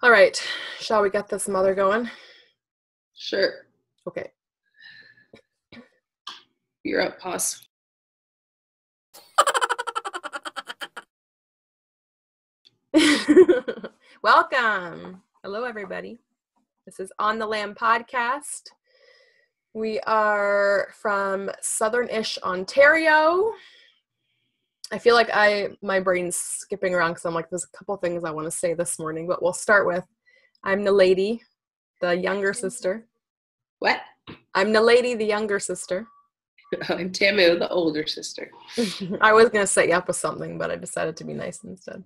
All right. Shall we get this mother going? Sure. Okay. You're up, pause. Welcome. Hello, everybody. This is On the Lamb podcast. We are from Southern-ish Ontario. I feel like my brain's skipping around because I'm like, there's a couple things I want to say this morning, but we'll start with, I'm NalediS, the younger sister. What? I'm NalediS, the younger sister. I'm Tamu, the older sister. I was going to set you up with something, but I decided to be nice instead.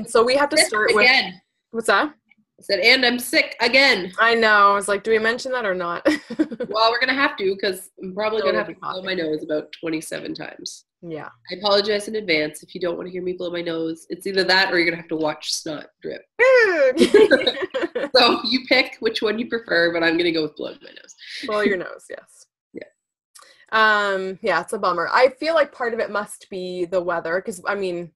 So we have to start with... Again. What's that? I said, and I'm sick again. I know. I was like, do we mention that or not? Well, we're going to have to because I'm probably going to have to blow my nose about 27 times. Yeah. I apologize in advance if you don't want to hear me blow my nose. It's either that or you're going to have to watch snot drip. So you pick which one you prefer, but I'm going to go with blowing my nose. Blow your nose, yes. Yeah. Yeah, it's a bummer. I feel like part of it must be the weather because, I mean,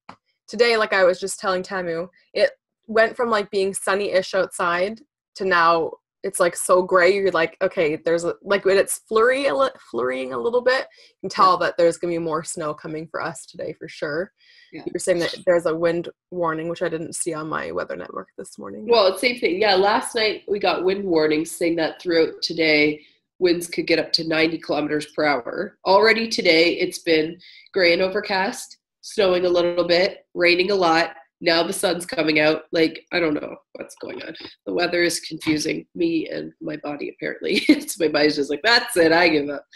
today, like I was just telling Tamu, it went from like being sunny-ish outside to now it's like so gray. You're like, okay, there's like when it's flurrying a little bit, you can tell that there's gonna be more snow coming for us today for sure. Yeah. You're saying that there's a wind warning, which I didn't see on my weather network this morning. Well, it's the same thing. Yeah, last night we got wind warnings saying that throughout today winds could get up to 90 kilometers per hour. Already today it's been gray and overcast, snowing a little bit, raining a lot. Now the sun's coming out. Like, I don't know what's going on. The weather is confusing me and my body, apparently. So my body's just like, that's it, I give up.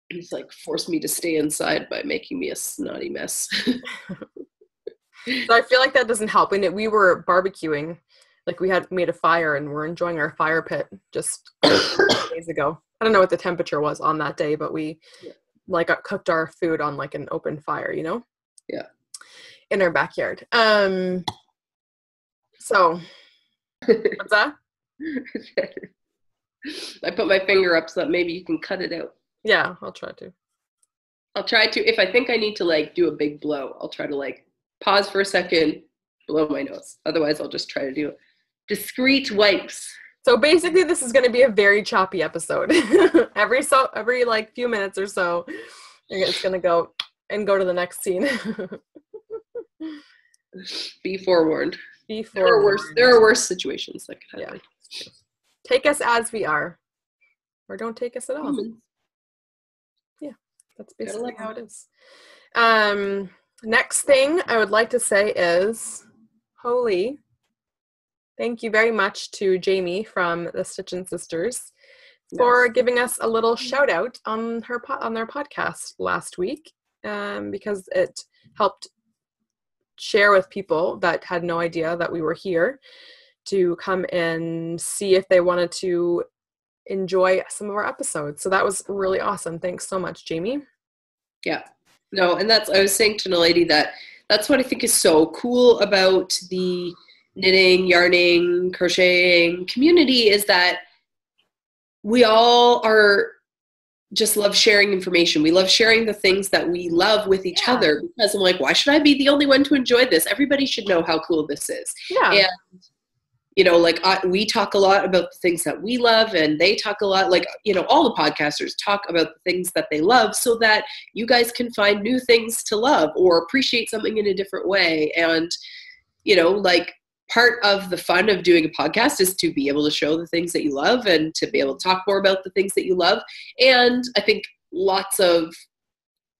He's like, forced me to stay inside by making me a snotty mess. So I feel like that doesn't help. And we were barbecuing. Like, we had made a fire, and we're enjoying our fire pit just days ago. I don't know what the temperature was on that day, but we, like, cooked our food on, like, an open fire, you know? Yeah. In our backyard. So what's that? I put my finger up so that maybe you can cut it out. Yeah, I'll try to. If I think I need to like do a big blow, I'll try to like pause for a second, blow my nose. Otherwise I'll just try to do discreet wipes. So basically this is going to be a very choppy episode. every like few minutes or so, it's going to go to the next scene. Be forewarned. There are worse situations that could happen. Yeah. Take us as we are, or don't take us at all. Yeah, that's basically how it is. Next thing I would like to say is, thank you very much to Jamie from the Stitchin' Sisters for giving us a little shout out on their podcast last week, because it helped share with people that had no idea that we were here to come and see if they wanted to enjoy some of our episodes. So that was really awesome. Thanks so much, Jamie. Yeah. No, and I was saying to NalediS that's what I think is so cool about the knitting, yarning, crocheting community is that we all just love sharing information. We love sharing the things that we love with each other because I'm like, why should I be the only one to enjoy this? Everybody should know how cool this is. Yeah. And, you know, like we talk a lot about the things that we love and they talk a lot, like, you know, all the podcasters talk about the things that they love so that you guys can find new things to love or appreciate something in a different way. And, you know, like, part of the fun of doing a podcast is to be able to show the things that you love and to be able to talk more about the things that you love. And I think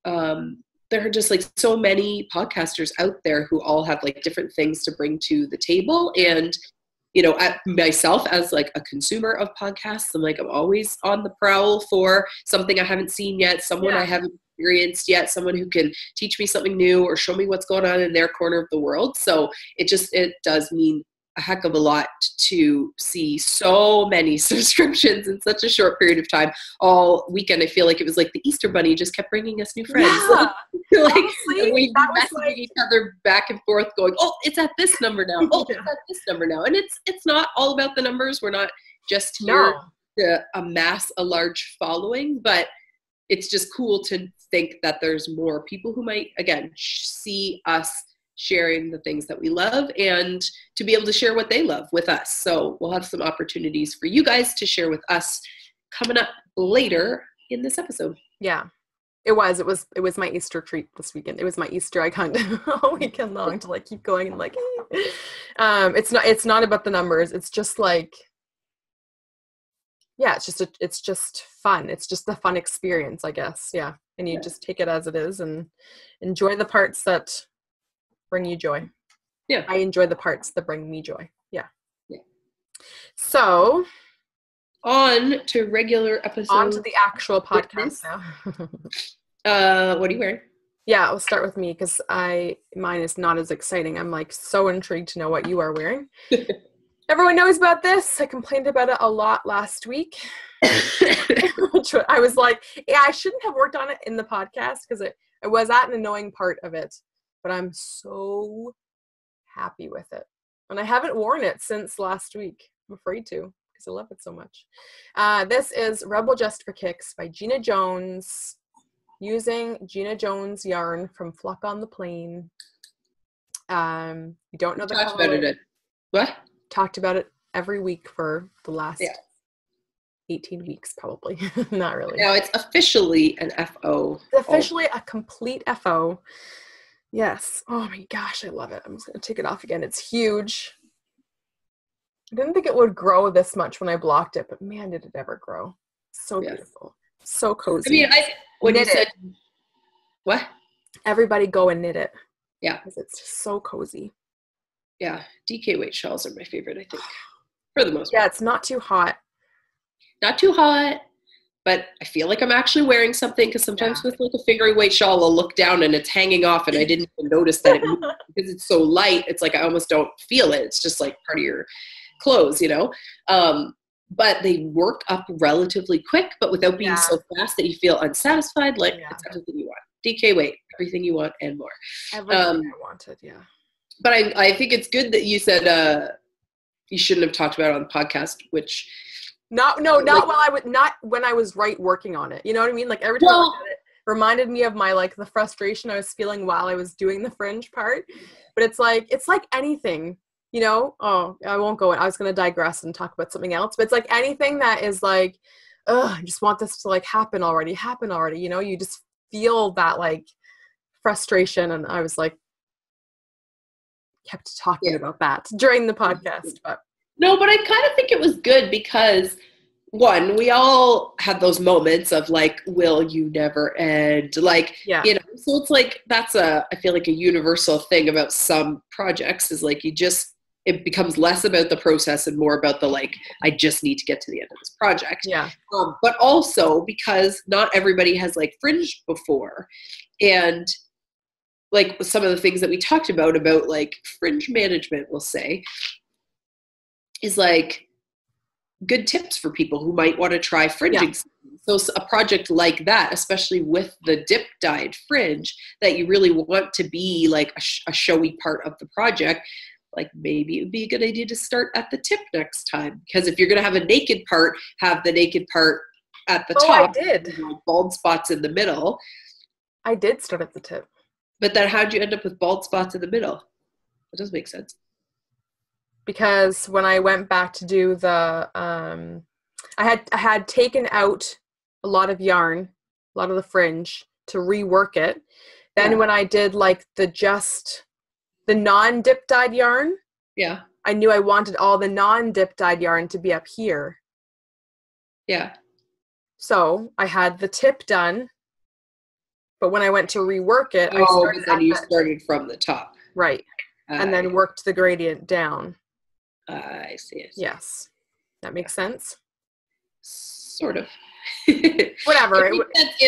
there are just like so many podcasters out there who all have like different things to bring to the table. And, you know, myself as like a consumer of podcasts, I'm always on the prowl for something I haven't seen yet, someone I haven't experienced yet, someone who can teach me something new or show me what's going on in their corner of the world. So it does mean a heck of a lot to see so many subscriptions in such a short period of time. All weekend, I feel like it was like the Easter Bunny just kept bringing us new friends. Yeah. We messaging each other back and forth going, oh, it's at this number now. Oh, it's at this number now. And it's not all about the numbers. We're not just here to amass a large following, but it's just cool to think that there's more people who might, again, see us sharing the things that we love and to be able to share what they love with us. So we'll have some opportunities for you guys to share with us coming up later in this episode. Yeah. It was my Easter treat this weekend. It was my Easter egg hunt all weekend long to like keep going and like it's not about the numbers. It's just like, yeah, it's just fun. It's just a fun experience, I guess. Yeah. And you just take it as it is and enjoy the parts that bring you joy. Yeah. I enjoy the parts that bring me joy. Yeah. So on to regular episode. On to the actual podcast now. What are you wearing? Yeah, we'll start with me because mine is not as exciting. I'm like so intrigued to know what you are wearing. Everyone knows about this. I complained about it a lot last week. I was like, yeah, I shouldn't have worked on it in the podcast because it was at an annoying part of it. But I'm so happy with it. And I haven't worn it since last week. I'm afraid to because I love it so much. This is Rebel Just for Kicks by Gina Jones, using Gina Jones yarn from Flock on the Plain. You don't know the color. What? Talked about it every week for the last 18 weeks, probably. Not really. Now it's officially an FO. It's officially a complete FO. Yes. Oh my gosh, I love it. I'm just going to take it off again. It's huge. I didn't think it would grow this much when I blocked it, but man, did it ever grow. So beautiful. So cozy. I mean, when you said, what? Everybody go and knit it. Yeah. Because it's just so cozy. Yeah. DK weight shawls are my favorite, I think. For the most part. Yeah, it's not too hot. Not too hot, but I feel like I'm actually wearing something because sometimes with like a fingering weight shawl, I'll look down and it's hanging off and I didn't even notice that it moved because it's so light. It's like I almost don't feel it. It's just like part of your clothes, you know? But they work up relatively quick, but without being so fast that you feel unsatisfied. Like it's everything you want. DK weight, everything you want and more. Everything I wanted, yeah. But I think it's good that you said you shouldn't have talked about it on the podcast, which not when I was working on it. You know what I mean? Like every time I looked at it reminded me of my like the frustration I was feeling while I was doing the fringe part. But it's like anything. You know, I won't go in. I was going to digress and talk about something else, but it's like anything that is like, I just want this to like happen already. You know, you just feel that like frustration. And I was like, kept talking about that during the podcast. But no, but I kind of think it was good because one, we all have those moments of like, will you never end? Like, you know, so it's like, I feel like a universal thing about some projects is like, it becomes less about the process and more about the like, I just need to get to the end of this project. Yeah. But also because not everybody has like fringed before. And like some of the things that we talked about like fringe management, we'll say, is like good tips for people who might want to try fringing. Yeah. So a project like that, especially with the dip dyed fringe, that you really want to be like a showy part of the project, like maybe it would be a good idea to start at the tip next time. Because if you're going to have a naked part, have the naked part at the top. I did. Like bald spots in the middle. I did start at the tip. But then how'd you end up with bald spots in the middle? That does make sense. Because when I went back to do the, I had taken out a lot of yarn, a lot of the fringe to rework it. Then when I did like the non-dip dyed yarn, I knew I wanted all the non-dip dyed yarn to be up here. Yeah. So I had the tip done, but when I went to rework it, you started from the top. Right. And then worked the gradient down. I see. Yes. That makes sense? Sort of. Whatever.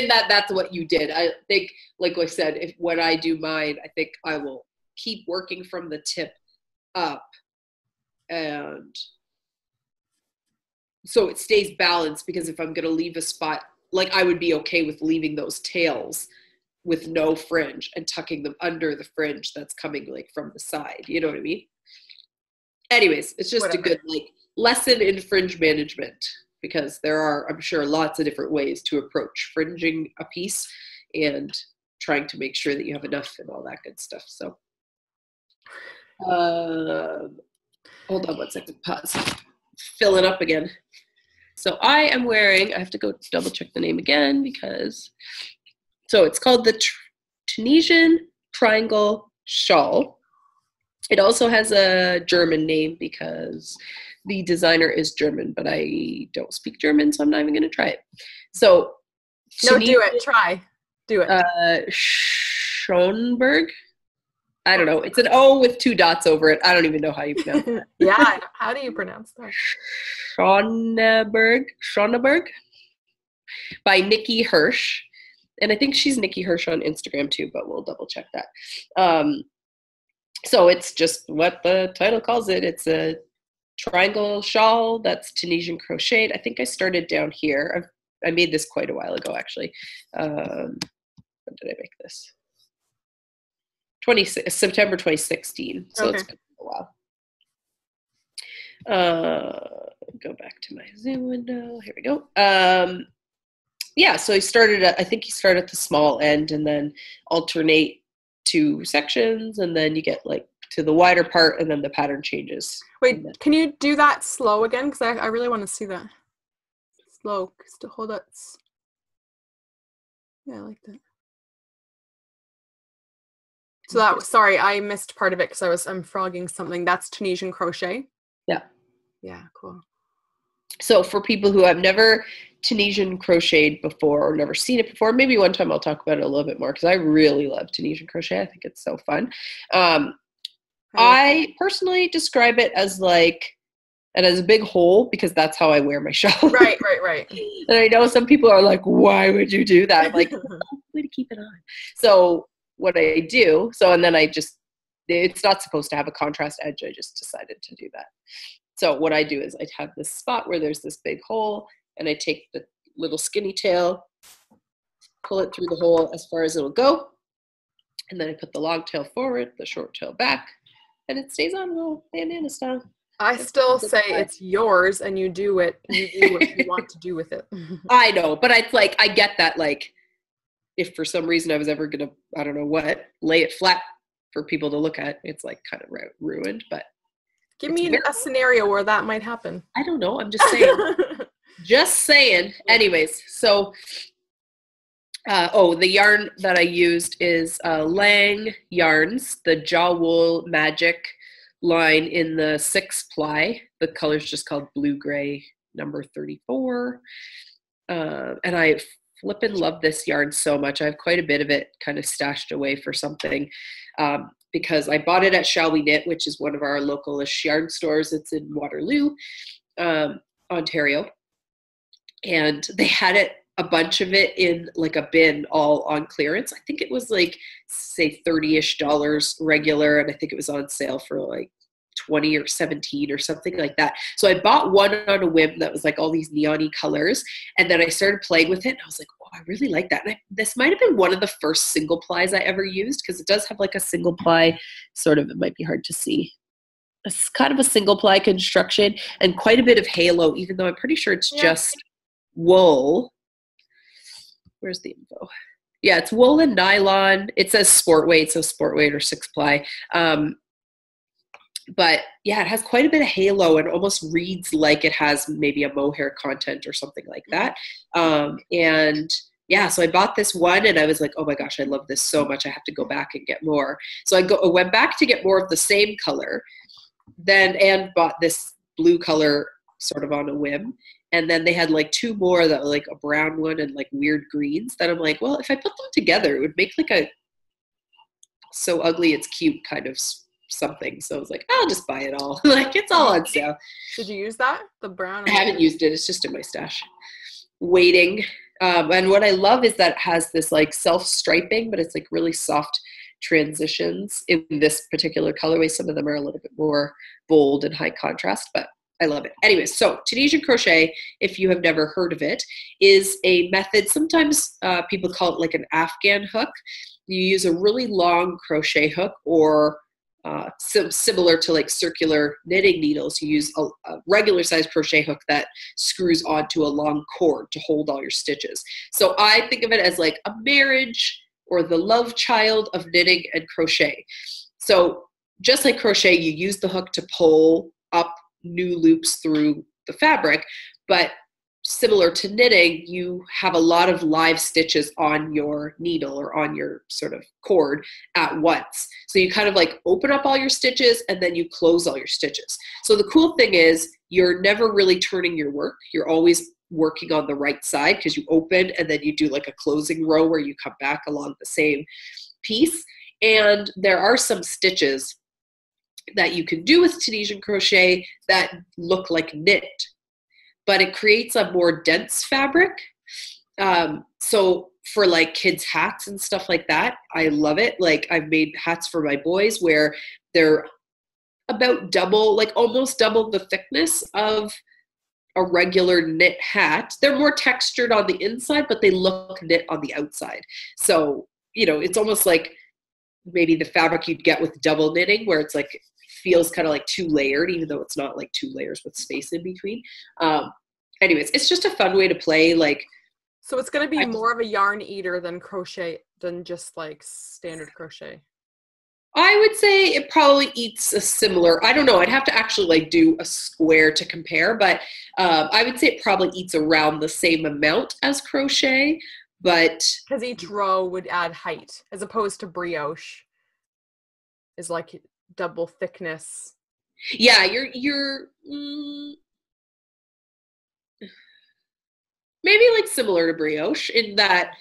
That's what you did. I think, like I said, when I do mine, I think I will keep working from the tip up. And so it stays balanced, because if I'm going to leave a spot, like I would be okay with leaving those tails with no fringe and tucking them under the fringe that's coming like from the side. You know what I mean? Anyways, it's just a good like lesson in fringe management, because there are, I'm sure, lots of different ways to approach fringing a piece and trying to make sure that you have enough and all that good stuff. So Hold on one second, pause. Fill it up again. So I am wearing, I have to go double check the name again because, so it's called the Tunisian Triangle Shawl. It also has a German name because the designer is German, but I don't speak German, so I'm not even going to try it. So, no, do it. Try. Do it. Sewn Berg. I don't know. It's an O with 2 dots over it. I don't even know how you pronounce it. Yeah. How do you pronounce that? Sewn Berg by Nikki Hirsch. And I think she's Nikki Hirsch on Instagram too, but we'll double check that. So it's just what the title calls it. It's a triangle shawl that's Tunisian crocheted. I think I started down here. I made this quite a while ago, actually. When did I make this? September 2016. So okay. It's been a while. Go back to my Zoom window. Here we go. Yeah, so I think he started at the small end and then alternate 2 sections, and then you get like to the wider part, and then the pattern changes. Wait, can you do that slow again? Because I really want to see that. Slow. Still hold it. Yeah, I like that. So that was, sorry, I missed part of it because I'm frogging something. That's Tunisian crochet? Yeah. Yeah, cool. So for people who have never Tunisian crocheted before or never seen it before, maybe one time I'll talk about it a little bit more because I really love Tunisian crochet. I think it's so fun. I personally describe it as like, and as a big hole because that's how I wear my shawl. Right. And I know some people are like, why would you do that? I'm like, way to keep it on. So what I do, and then it's not supposed to have a contrast edge. I just decided to do that. So what I do is I have this spot where there's this big hole, and I take the little skinny tail, pull it through the hole as far as it'll go, and then I put the long tail forward, the short tail back, and it stays on little bandana style. I still say it's yours, and you do what you want to do with it. I know, but it's like, I get that, like, if for some reason I was ever gonna, I don't know what, lay it flat for people to look at, it's like kind of ruined, but. Give me a scenario where that might happen. I don't know. I'm just saying. Just saying. Anyways, so, the yarn that I used is Lang Yarns, the Jaw Wool Magic line in the 6-ply. The color's just called Blue Gray number 34. And I flippin' love this yarn so much. I have quite a bit of it kind of stashed away for something. Because I bought it at Shall We Knit, which is one of our local-ish yarn stores. It's in Waterloo, Ontario. And they had a bunch of it in like a bin all on clearance. I think it was like, say, $30-ish regular, and I think it was on sale for like 20 or 17 or something like that. So I bought one on a whim that was like all these neon-y colors, and then I started playing with it, and I was like, oh, I really like that. And this might have been one of the first single plies I ever used, because it does have like a single ply, sort of, it might be hard to see. It's kind of a single ply construction and quite a bit of halo, even though I'm pretty sure it's just wool. Where's the info? Yeah, it's wool and nylon. It says sport weight, so sport weight or 6-ply. But yeah, it has quite a bit of halo and almost reads like it has maybe a mohair content or something like that. And yeah, so I bought this one and I was like, oh my gosh, I love this so much. I have to go back and get more. So I went back to get more of the same color, and bought this blue color sort of on a whim. And then they had like 2 more that were like a brown one and like weird greens that I'm like, well, if I put them together, it would make like a so ugly it's cute kind of something. So I was like, I'll just buy it all. Like, it's all on sale. Did you use that? The brown? I haven't used it. It's just in my stash. Waiting. And what I love is that it has this like self-striping, but it's like really soft transitions in this particular colorway. Some of them are a little bit more bold and high contrast, but I love it. Anyways, so Tunisian crochet, if you have never heard of it, is a method. Sometimes people call it like an Afghan hook. You use a really long crochet hook, or similar to like circular knitting needles, you use a regular size crochet hook that screws onto a long cord to hold all your stitches. So I think of it as like a marriage or the love child of knitting and crochet. So just like crochet, you use the hook to pull up new loops through the fabric, but similar to knitting, you have a lot of live stitches on your needle or on your sort of cord at once. So you kind of like open up all your stitches and then you close all your stitches. So the cool thing is you're never really turning your work. You're always working on the right side because you open and then you do like a closing row where you come back along the same piece. And there are some stitches that you can do with Tunisian crochet that look like knit, but it creates a more dense fabric. So for like kids' hats and stuff like that, I love it. Like I've made hats for my boys where they're about double, like almost double the thickness of a regular knit hat. They're more textured on the inside, but they look knit on the outside. So, you know, it's almost like maybe the fabric you'd get with double knitting where it's like, feels kind of like 2 layered, even though it's not like 2 layers with space in between. Anyways, it's just a fun way to play. Like, so it's going to be more of a yarn eater than crochet, than just like standard crochet. I would say it probably eats a similar, I don't know, I'd have to actually like do a square to compare, but I would say it probably eats around the same amount as crochet, but because each row would add height as opposed to brioche is like double thickness. Yeah, you're maybe like similar to brioche in that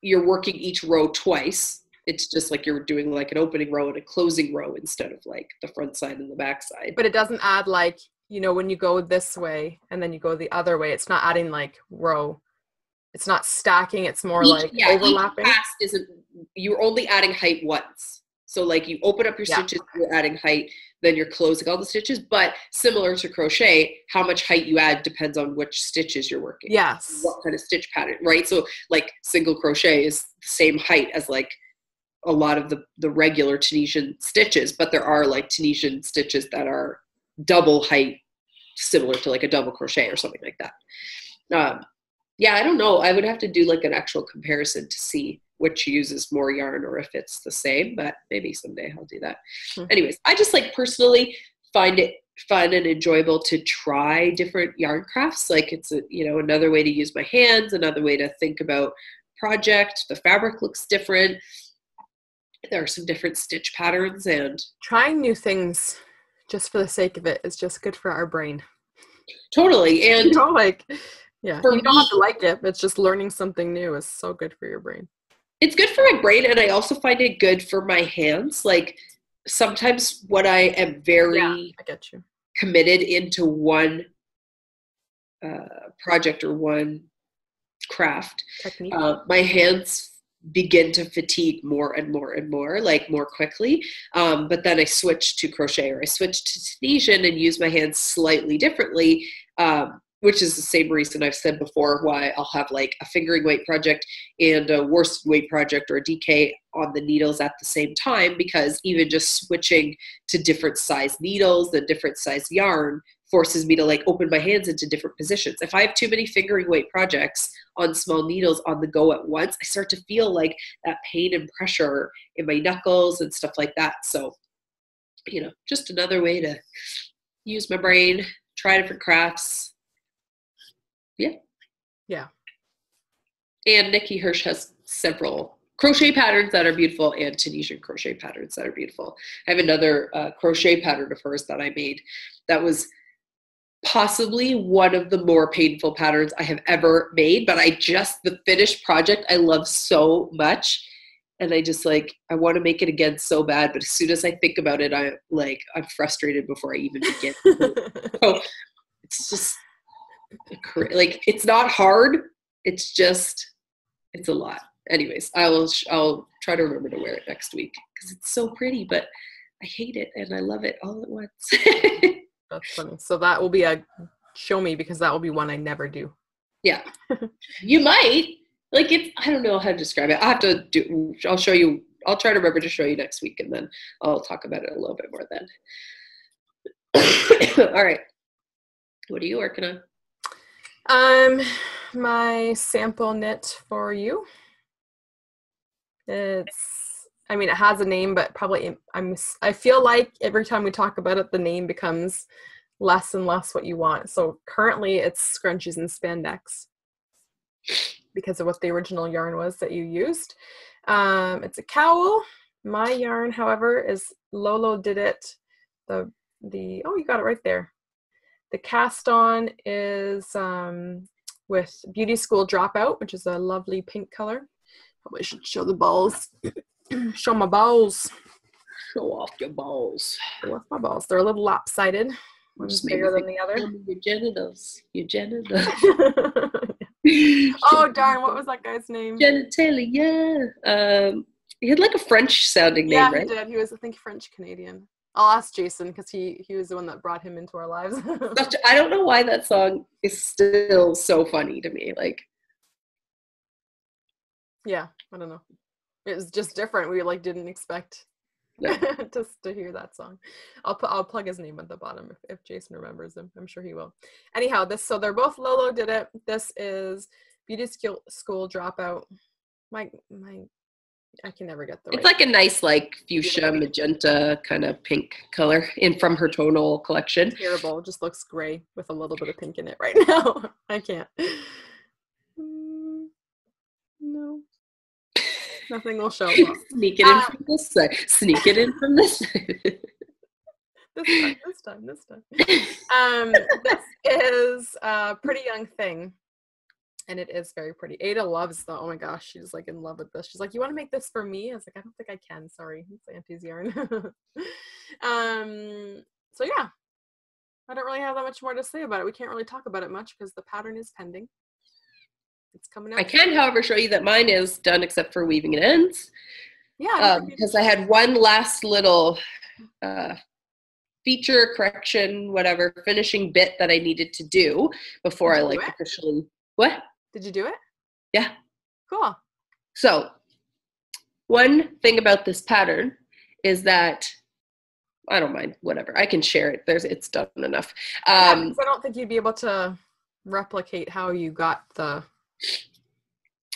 you're working each row twice. It's just like you're doing like an opening row and a closing row instead of like the front side and the back side. But it doesn't add like, you know, when you go this way and then you go the other way, it's not adding like row. It's not stacking. It's more like overlapping. Each pass isn't, you're only adding height once. So like you open up your stitches, you're adding height, then you're closing all the stitches. But similar to crochet, how much height you add depends on which stitches you're working. Yes. What kind of stitch pattern, right? So like single crochet is the same height as like a lot of the regular Tunisian stitches, but there are like Tunisian stitches that are double height, similar to like a double crochet or something like that. Yeah, I don't know. I would have to do like an actual comparison to see which uses more yarn or if it's the same, but maybe someday I'll do that. Anyways, I just like personally find it fun and enjoyable to try different yarn crafts. Like it's a, you know, another way to use my hands, another way to think about project. The fabric looks different. There are some different stitch patterns, and trying new things just for the sake of it is just good for our brain. Totally. And you know, like, yeah, you don't have to like it, but it's just learning something new is so good for your brain. It's good for my brain, and I also find it good for my hands. Like sometimes when I am very I get you. committed into one project or one craft, technique, my hands begin to fatigue more and more and more, like more quickly. But then I switch to crochet or I switch to Tunisian and use my hands slightly differently, which is the same reason I've said before why I'll have like a fingering weight project and a worsted weight project or a DK on the needles at the same time, because even just switching to different size needles and different size yarn forces me to like open my hands into different positions. If I have too many fingering weight projects on small needles on the go at once, I start to feel like that pain and pressure in my knuckles and stuff like that. So, you know, just another way to use my brain, try different crafts. Yeah. And Nikki Hirsch has several crochet patterns that are beautiful and Tunisian crochet patterns that are beautiful. I have another crochet pattern of hers that I made that was possibly one of the more painful patterns I have ever made, but the finished project I love so much. And I just like, I want to make it again so bad, but as soon as I think about it, I'm frustrated before I even begin. So it's just like, it's not hard. It's a lot. Anyways, I'll try to remember to wear it next week because it's so pretty, but I hate it and I love it all at once. That's funny. So that will be a show me, because that will be one I never do. Yeah. You might. Like I don't know how to describe it. I'll show you. I'll try to remember to show you next week, and then I'll talk about it a little bit more then. All right. What are you working on? My sample knit for you. It's I mean, it has a name, but probably I feel like every time we talk about it, the name becomes less and less what you want. So currently it's scrunchies and spandex because of what the original yarn was that you used. It's a cowl. My yarn, however, is Lolo Did It. Oh, you got it right there. The cast on is with Beauty School Dropout, which is a lovely pink color. Probably should show the balls. Show my balls. Show off your balls. Show off my balls. They're a little lopsided. One's bigger than the other. Your genitals. Your genitals. Oh, darn. What was that guy's name? Genitalia. He had like a French sounding name, right? Yeah, he did. He was, I think, French-Canadian. I'll ask Jason because he was the one that brought him into our lives. I don't know why that song is still so funny to me. Like, yeah, I don't know. It was just different. We like didn't expect just to hear that song. I'll plug his name at the bottom if Jason remembers him. I'm sure he will. Anyhow, so they're both Lolo Did It. This is Beauty School Dropout. I can never get the It's like a nice like fuchsia magenta kind of pink color from her tonal collection. Terrible. It just looks gray with a little bit of pink in it right now. I can't. No. Nothing will show. Sneak it in from this side. Sneak it in from this side. This time. This is a Pretty Young Thing. And it is very pretty. Ada loves the, oh my gosh, she's like in love with this. She's like, you want to make this for me? I was like, I don't think I can. Sorry. It's Auntie's yarn. So yeah, I don't really have that much more to say about it. We can't really talk about it much because the pattern is pending. It's coming out. I can, however, show you that mine is done except for weaving it ends. Yeah. Because I had one last little feature, correction, whatever, finishing bit that I needed to do before I like officially, what? Did you do it? Yeah. Cool. So one thing about this pattern is that I don't mind, whatever. I can share it. It's done enough. I don't think you'd be able to replicate how you got the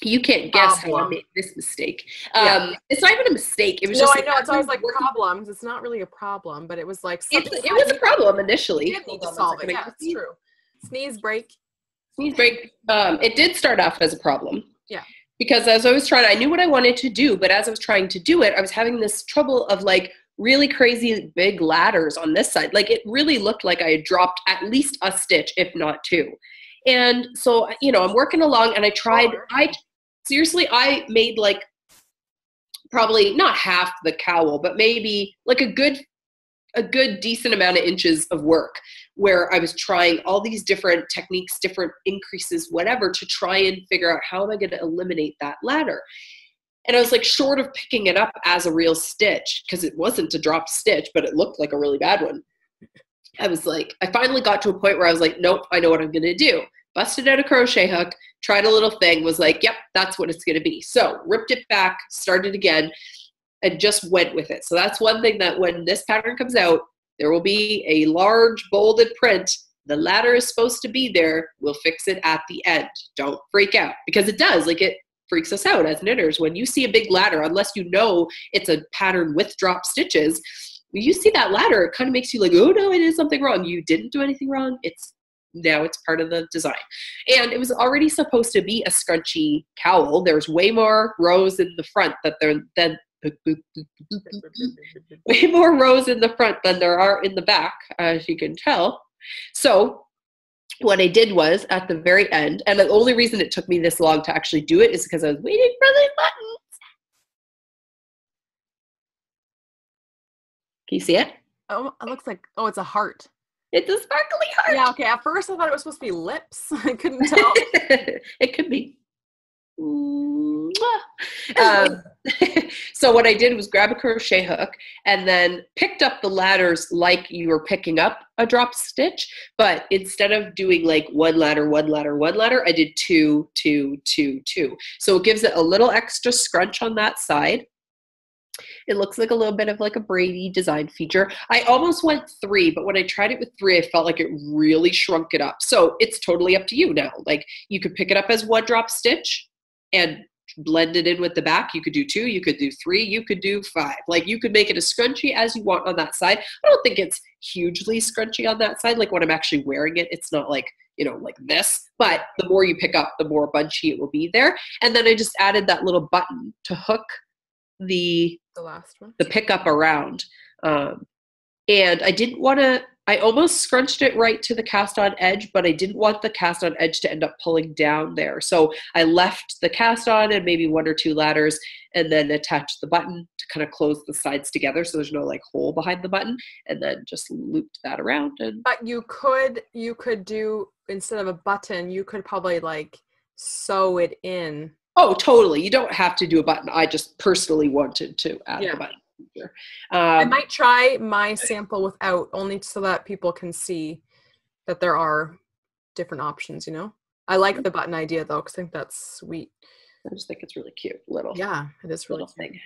You can't guess how I made this mistake. It's not even a mistake. It was I know. It's always like problems. It's not really a problem, but it was like it was a problem initially. You didn't need to solve it. Yeah, it's true. Sneeze break. It did start off as a problem. Yeah. Because as I was I knew what I wanted to do, but as I was trying to do it, I was having this trouble of like really crazy big ladders on this side. Like it really looked like I had dropped at least a stitch, if not two. And so, I'm working along and I made like probably not half the cowl, but maybe like a good decent amount of inches of work where I was trying all these different techniques, different increases, whatever, to try and figure out how am I going to eliminate that ladder. And I was like short of picking it up as a real stitch because it wasn't a drop stitch, but it looked like a really bad one. I finally got to a point where I was like, nope, I know what I'm going to do. Busted out a crochet hook, tried a little thing, was like, yep, that's what it's going to be. So ripped it back, started again, and just went with it. So that's one thing that when this pattern comes out, there will be a large bolded print. The ladder is supposed to be there. We'll fix it at the end. Don't freak out because it does. Like it freaks us out as knitters. When you see a big ladder, unless you know it's a pattern with drop stitches, when you see that ladder, it kind of makes you like, oh no, I did something wrong. You didn't do anything wrong. Now it's part of the design. And it was already supposed to be a scrunchy cowl. There's way more rows in the front way more rows in the front than there are in the back, as you can tell. So what I did was at the very end, and the only reason it took me this long to actually do it is because I was waiting for the buttons. Can you see it? Oh, it looks like, it's a heart. It's a sparkly heart. Yeah, okay. At first I thought it was supposed to be lips. I couldn't tell. It could be. So what I did was grab a crochet hook and then picked up the ladders like you were picking up a drop stitch, but instead of doing like one ladder, I did two. So it gives it a little extra scrunch on that side. It looks like a little bit of like a Brady design feature. I almost went 3, but when I tried it with 3, I felt like it really shrunk it up. So it's totally up to you now. Like you could pick it up as one drop stitch and blend it in with the back. You could do 2, you could do 3, you could do 5. Like you could make it as scrunchy as you want on that side. I don't think it's hugely scrunchy on that side. Like when I'm actually wearing it, it's not like, you know, like this, but the more you pick up, the more bunchy it will be there. And then I just added that little button to hook the last one, the pickup around. And I didn't want to, I almost scrunched it right to the cast on edge, but I didn't want the cast on edge to end up pulling down there. So I left the cast on and maybe 1 or 2 ladders and then attached the button to kind of close the sides together. So there's no like hole behind the button, and then just looped that around. And but you could do, instead of a button, you could probably like sew it in. Oh, totally. You don't have to do a button. I just personally wanted to add the button. I might try my sample without, only so that people can see that there are different options, you know? I like the button idea though, because I think that's sweet. I just think it's really cute. Little. Yeah, it is really thing.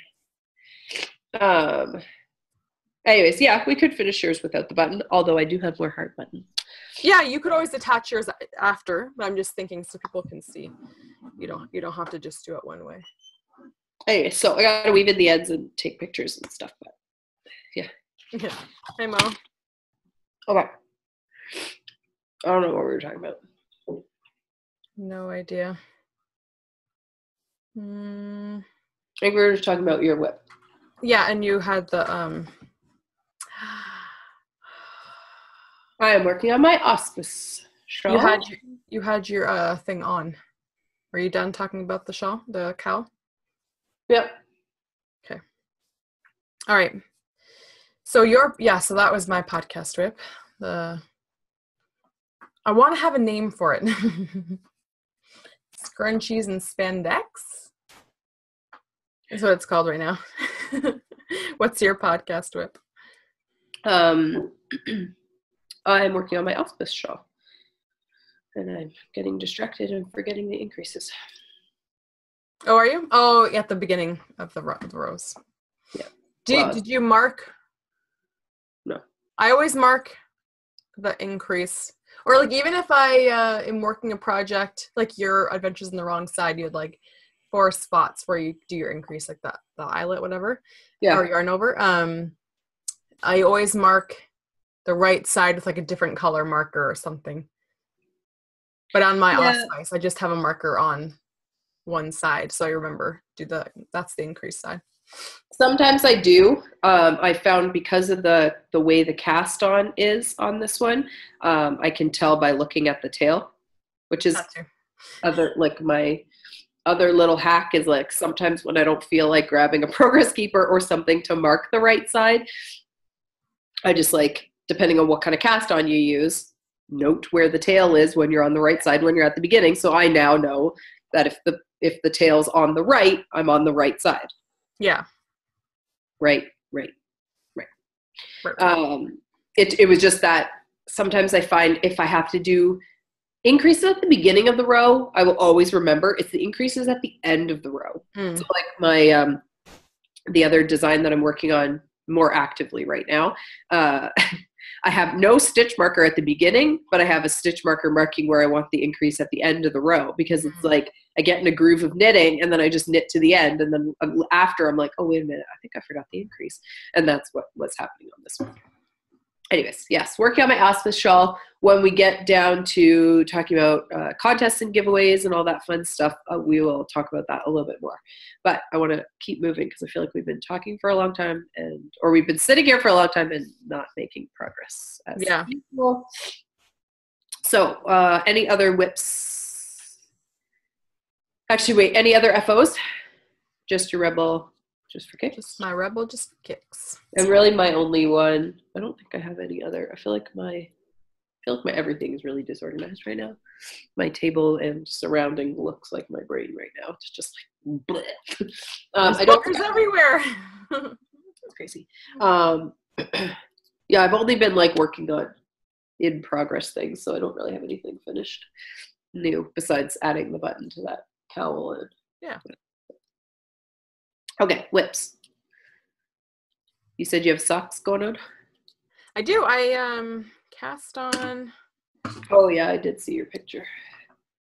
Anyways, yeah, we could finish yours without the button, although I do have more heart buttons. Yeah, you could always attach yours after, but I'm just thinking so people can see. You don't have to just do it one way. Anyway, so I gotta weave in the ends and take pictures and stuff, but yeah. Yeah. Hey, Mo. Okay. I don't know what we were talking about. No idea. I think we were just talking about your whip. Yeah, and you had the I am working on my auspice shawl. You had your thing on. Are you done talking about the shawl, the cowl? Yep. Okay. All right. So so that was my podcast whip. I want to have a name for it. Scrunchies and Spandex is what it's called right now. What's your podcast whip? I'm working on my auspice shawl, and I'm getting distracted and forgetting the increases. Oh, are you? Oh, at the beginning of the rows. Yeah. Did you mark? No. I always mark the increase. Or like even if I am working a project, like your Adventures in the Wrong Side, you had like 4 spots where you do your increase, like the eyelet, whatever. Yeah. Or yarn over. I always mark the right side with like a different color marker or something. But on my auspice, I just have a marker on one side, so I remember that's the increase side. Sometimes I do. I found because of the way the cast on is on this one, I can tell by looking at the tail, which is my other little hack is like sometimes when I don't feel like grabbing a progress keeper or something to mark the right side, I just like, depending on what kind of cast on you use, note where the tail is when you're on the right side when you're at the beginning. So I now know that if the tail's on the right, I'm on the right side. Yeah. Right. It was just that sometimes I find if I have to do increases at the beginning of the row, I will always remember it's the increases at the end of the row. So like my the other design that I'm working on more actively right now, I have no stitch marker at the beginning, but I have a stitch marker marking where I want the increase at the end of the row, because it's like I get in a groove of knitting and then I just knit to the end, and then after I'm like, oh wait a minute, I think I forgot the increase, and that's what's happening on this one. Anyways, yes, working on my auspice shawl. When we get down to talking about contests and giveaways and all that fun stuff, we will talk about that a little bit more. But I want to keep moving because I feel like we've been talking for a long time, or we've been sitting here for a long time and not making progress. Yeah. Usual. So any other whips? Actually, wait, any other FOs? Just your Rebel, just for kicks? Just my Rebel, just for kicks. And really my only one. I don't think I have any other. I feel like my everything is really disorganized right now. My table and surrounding looks like my brain right now. It's just like bleh. I don't. There's everywhere. It's crazy. Yeah, I've only been like working on in progress things, so I don't really have anything finished new besides adding the button to that cowl. And yeah. Okay, whips. You said you have socks going on? I do. I cast on. Oh yeah, I did see your picture.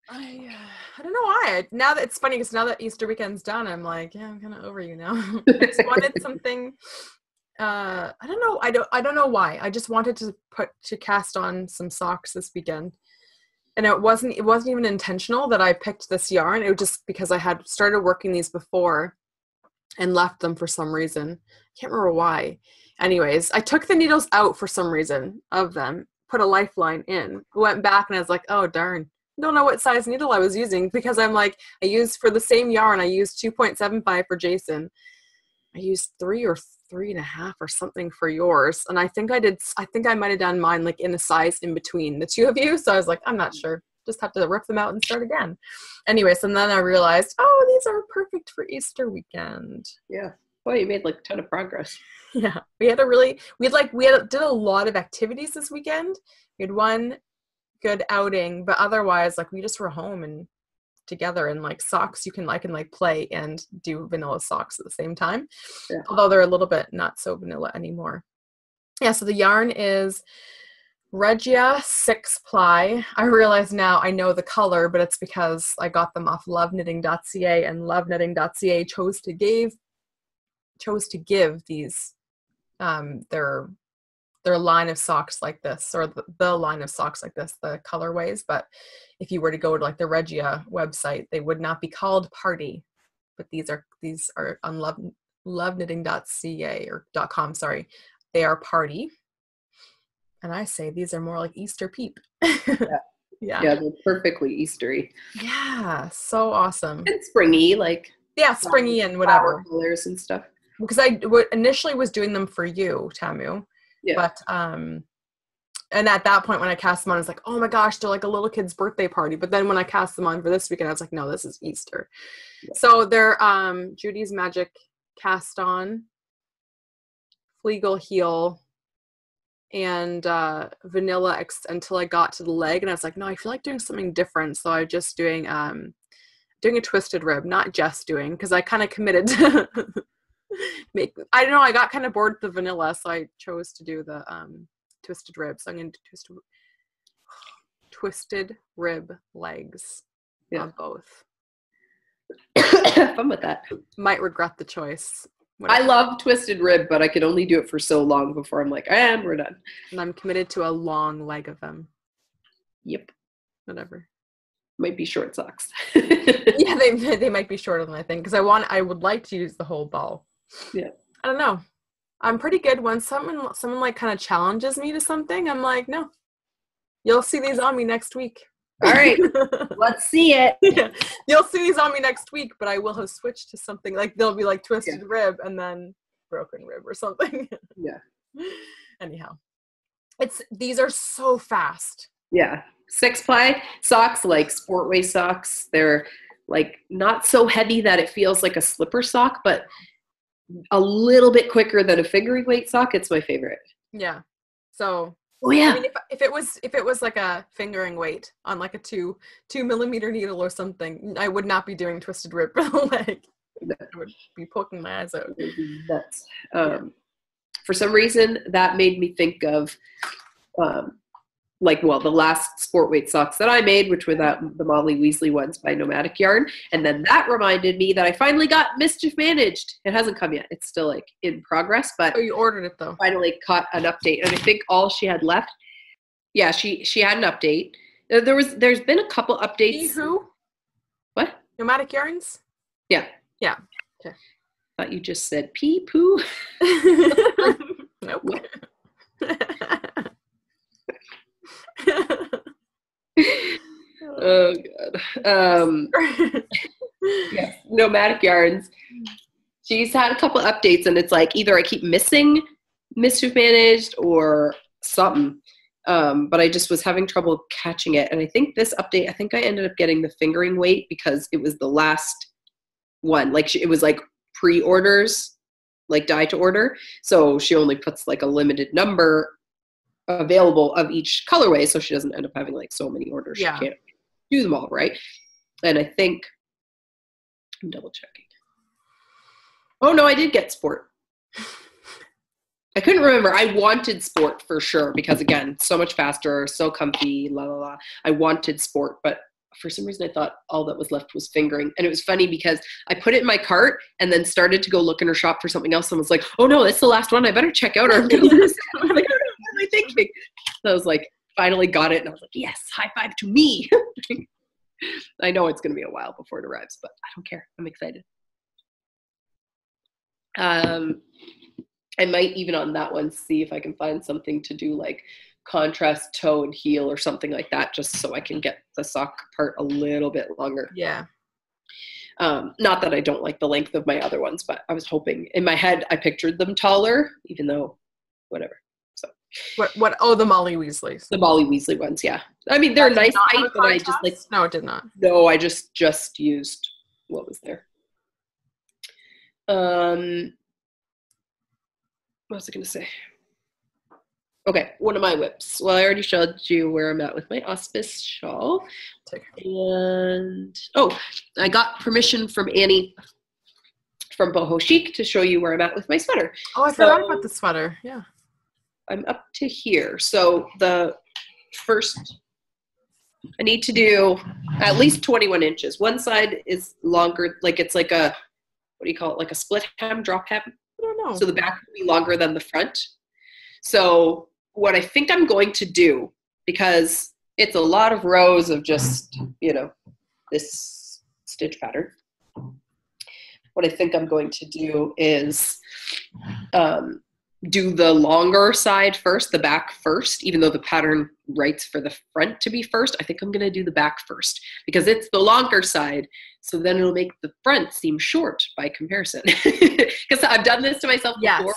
I don't know why. Now that it's funny because now that Easter weekend's done, I'm like, yeah, I'm kind of over you now. I just wanted something. I don't know. I don't know why. I just wanted to cast on some socks this weekend, and it wasn't even intentional that I picked this yarn. It was just because I had started working these before and left them for some reason. I can't remember why. Anyways, I took the needles out for some reason of them, put a lifeline in, went back, and I was like, oh darn. Don't know what size needle I was using because I'm like, I used for the same yarn, I used 2.75 for Jason. I used 3 or 3.5 or something for yours. And I think I might have done mine like in a size in between the two of you. So I was like, I'm not sure. Just have to rip them out and start again. Anyways, and then I realized, oh, these are perfect for Easter weekend. Yeah. Well, you made like a ton of progress. Yeah. We did a lot of activities this weekend. We had one good outing, but otherwise like we just were home and together, and like socks I can play and do vanilla socks at the same time. Yeah. Although they're a little bit not so vanilla anymore. Yeah, so the yarn is Regia 6-ply. I realize now I know the color, but it's because I got them off loveknitting.ca, and loveknitting.ca chose to give these their line of socks like this, or the line of socks like this, the colorways. But if you were to go to like the Regia website, they would not be called party, but these are on loveknitting.ca or .com, sorry. They are party. And I say these are more like Easter peep. Yeah, they're perfectly Eastery. Yeah, so awesome. And springy, like. Yeah, springy and whatever. Colors and stuff. Because I initially was doing them for you, Tamu. Yeah. But, and at that point when I cast them on, I was like, oh my gosh, they're like a little kid's birthday party. But then when I cast them on for this weekend, I was like, no, this is Easter. Yeah. So they're Judy's Magic cast on, Fleagle heel, and vanilla until I got to the leg. And I was like, no, I feel like doing something different. So I'm just doing a twisted rib, not just doing, because I kind of committed to I don't know, I got kind of bored with the vanilla, so I chose to do the twisted rib. So I'm going to do twisted rib legs on both. Fun with that. Might regret the choice. I love twisted rib, but I could only do it for so long before I'm like, and we're done. And I'm committed to a long leg of them. Yep. Whatever. Might be short socks. Yeah, they might be shorter than I think, because I would like to use the whole ball. Yeah. I don't know. I'm pretty good when someone like kind of challenges me to something. I'm like, no, you'll see these on me next week. All right, let's see it. Yeah. You'll see these on me next week, but I will have switched to something like they'll be like twisted rib and then broken rib or something. Yeah. Anyhow, these are so fast. Yeah. 6-ply socks, like sport waist socks. They're like not so heavy that it feels like a slipper sock, but a little bit quicker than a fingering weight sock. It's my favorite. Yeah. So. Oh yeah. I mean, if it was like a fingering weight on like a 2 millimeter needle or something, I would not be doing twisted rib for the leg. I would be poking my eyes out. It would be nuts. For some reason, that made me think of the last sport weight socks that I made, which were the Molly Weasley ones by Nomadic Yarn. And then that reminded me that I finally got Mischief Managed. It hasn't come yet. It's still like in progress, but you ordered it though. Finally caught an update. And I think all she had left. Yeah, she had an update. There's been a couple updates. Who? What? Nomadic Yarns? Yeah. Yeah. Okay. Thought you just said pee poo. Nope. Oh god. Yeah, Nomadic Yarns. She's had a couple updates, and it's like either I keep missing Mischief Managed or something. But I just was having trouble catching it. And I think this update, I ended up getting the fingering weight because it was the last one. Like it was like pre-orders, like dye to order. So she only puts like a limited number available of each colorway, so she doesn't end up having like so many orders. Yeah. She can't do them all, right? And I think I'm double checking. Oh no, I did get sport. I couldn't remember. I wanted sport for sure because again, so much faster, so comfy, la la la. I wanted sport, but for some reason I thought all that was left was fingering. And it was funny because I put it in my cart and then started to go look in her shop for something else and was like, oh no, that's the last one. I better check out or I'm going to lose it. I was like, what am I thinking? So I was like, finally got it. And I was like, yes, high five to me. I know it's going to be a while before it arrives, but I don't care. I'm excited. I might even on that one see if I can find something to do like contrast toe and heel or something like that, just so I can get the sock part a little bit longer. Yeah. Not that I don't like the length of my other ones, but I was hoping in my head I pictured them taller, even though whatever. So what oh, the Molly Weasleys. The Molly Weasley ones, yeah. I mean they're a nice height, but I just like no, it did not. No, I just used what was there. What was I going to say? Okay, one of my whips. Well, I already showed you where I'm at with my auspice shawl. And, oh, I got permission from Annie from BohoChic to show you where I'm at with my sweater. Oh, I forgot about the sweater. Yeah. I'm up to here. So the first, I need to do at least 21 inches. One side is longer, like it's like a, what do you call it? Like a split hem, drop hem. I don't know. So the back will be longer than the front. So what I think I'm going to do, because it's a lot of rows of just, you know, this stitch pattern. What I think I'm going to do is do the longer side first, the back first, even though the pattern writes for the front to be first. I think I'm going to do the back first because it's the longer side. So then it'll make the front seem short by comparison. Because I've done this to myself before.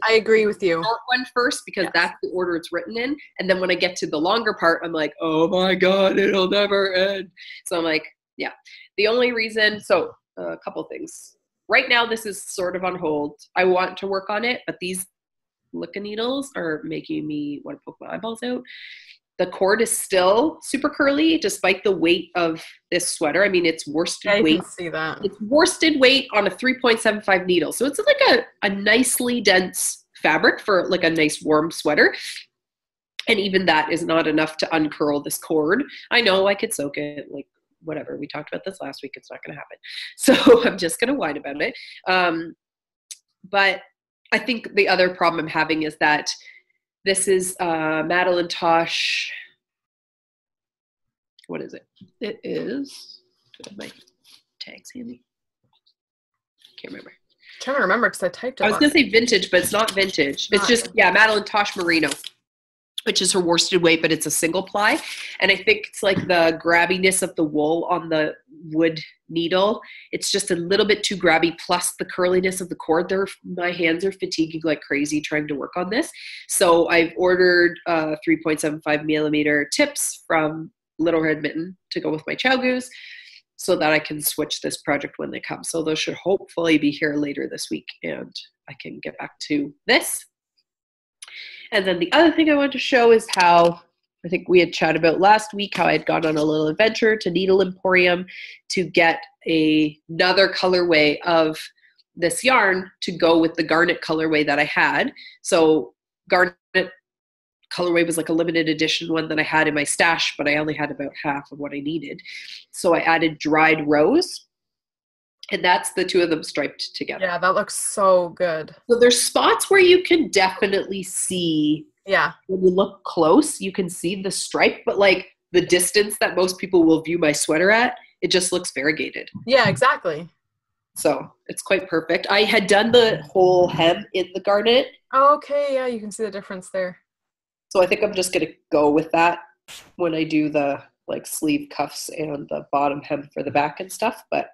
I agree with you. Short one first because that's the order it's written in. And then when I get to the longer part, I'm like, oh my God, it'll never end. So I'm like, yeah. The only reason, so a couple things. Right now, this is sort of on hold. I want to work on it, but these Licca needles are making me want to poke my eyeballs out. The cord is still super curly despite the weight of this sweater. I mean, it's worsted weight. I can see that. It's worsted weight on a 3.75 needle. So it's like a nicely dense fabric for like a nice warm sweater. And even that is not enough to uncurl this cord. I know I could soak it, like whatever. We talked about this last week. It's not going to happen. So I'm just going to whine about it. But I think the other problem I'm having is that this is Madeline Tosh. What is it? It is, do I have my tags handy? Can't remember. I'm trying to remember because I typed it. I was going to say vintage, but it's not vintage. It's just, yeah, Madeline Tosh Merino, which is her worsted weight, but it's a single ply. And I think it's like the grabbiness of the wool on the wood needle. It's just a little bit too grabby, plus the curliness of the cord. My hands are fatiguing like crazy trying to work on this. So I've ordered 3.75 millimeter tips from Little Red Mitten to go with my Chow Goose so that I can switch this project when they come. So those should hopefully be here later this week and I can get back to this. And then the other thing I wanted to show is how, I think we had chatted about last week, how I had gone on a little adventure to Needle Emporium to get another colorway of this yarn to go with the garnet colorway that I had. So garnet colorway was like a limited edition one that I had in my stash, but I only had about half of what I needed. So I added dried rose. And that's the two of them striped together. Yeah, that looks so good. So there's spots where you can definitely see, when you look close, you can see the stripe, but like the distance that most people will view my sweater at, it just looks variegated. Yeah, exactly. So it's quite perfect. I had done the whole hem in the garnet. Oh, okay, yeah, you can see the difference there. So I think I'm just going to go with that when I do the like sleeve cuffs and the bottom hem for the back and stuff, but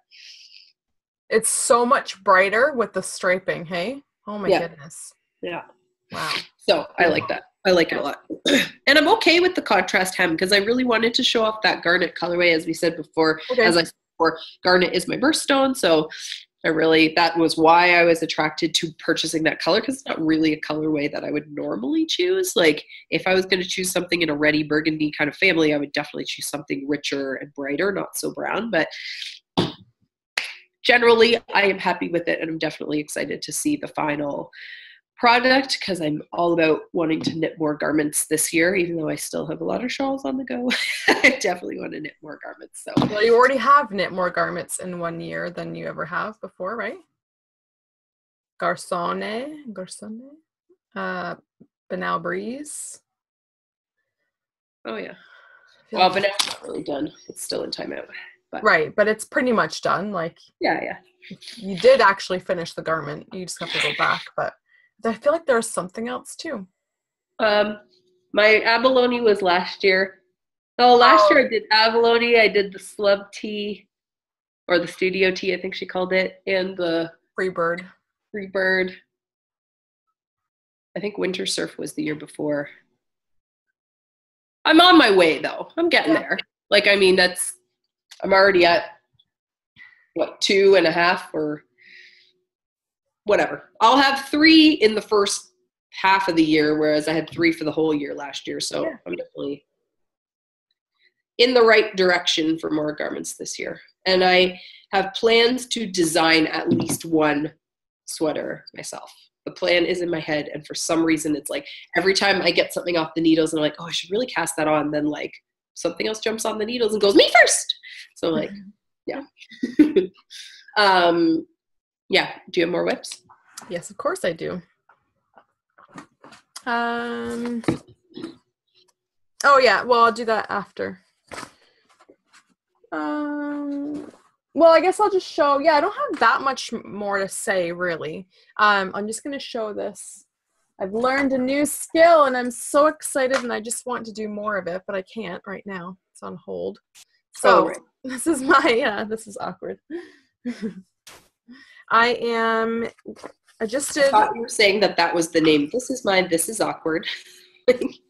it's so much brighter with the striping, hey? Oh my goodness. Yeah. Wow. So I like that. I like it a lot. And I'm okay with the contrast hem because I really wanted to show off that garnet colorway, as we said before. Okay. As I said before, garnet is my birthstone. So that was why I was attracted to purchasing that color, because it's not really a colorway that I would normally choose. Like if I was going to choose something in a reddy burgundy kind of family, I would definitely choose something richer and brighter, not so brown. But generally, I am happy with it, and I'm definitely excited to see the final product because I'm all about wanting to knit more garments this year, even though I still have a lot of shawls on the go. I definitely want to knit more garments. So, well, you already have knit more garments in 1 year than you ever have before, right? Garçonne, Banal Breeze. Oh yeah. Well, but it's not really done. It's still in timeout. But. Right, but it's pretty much done. Like, yeah. You did actually finish the garment. You just have to go back, but I feel like there's something else too. My abalone was last year. Oh, last year I did abalone. I did the slub tee, or the studio tee, I think she called it, and the Free Bird. I think Winter Surf was the year before. I'm on my way though. I'm getting there. Like, I mean, I'm already at what, 2.5 or whatever. I'll have 3 in the first half of the year, whereas I had 3 for the whole year last year. So I'm definitely in the right direction for more garments this year. And I have plans to design at least 1 sweater myself. The plan is in my head, and for some reason it's like every time I get something off the needles and I'm like, oh, I should really cast that on, then like something else jumps on the needles and goes, me first. So like, yeah. Yeah. Do you have more whips? Yes, of course I do. Oh yeah, well, I'll do that after. Well, I guess I'll just show, I don't have that much more to say, really. I'm just going to show this. I've learned a new skill, and I'm so excited, and I just want to do more of it, but I can't right now. It's on hold. So, This is my, this is awkward. I just did. I thought you were saying that was the name. This is mine. This is awkward.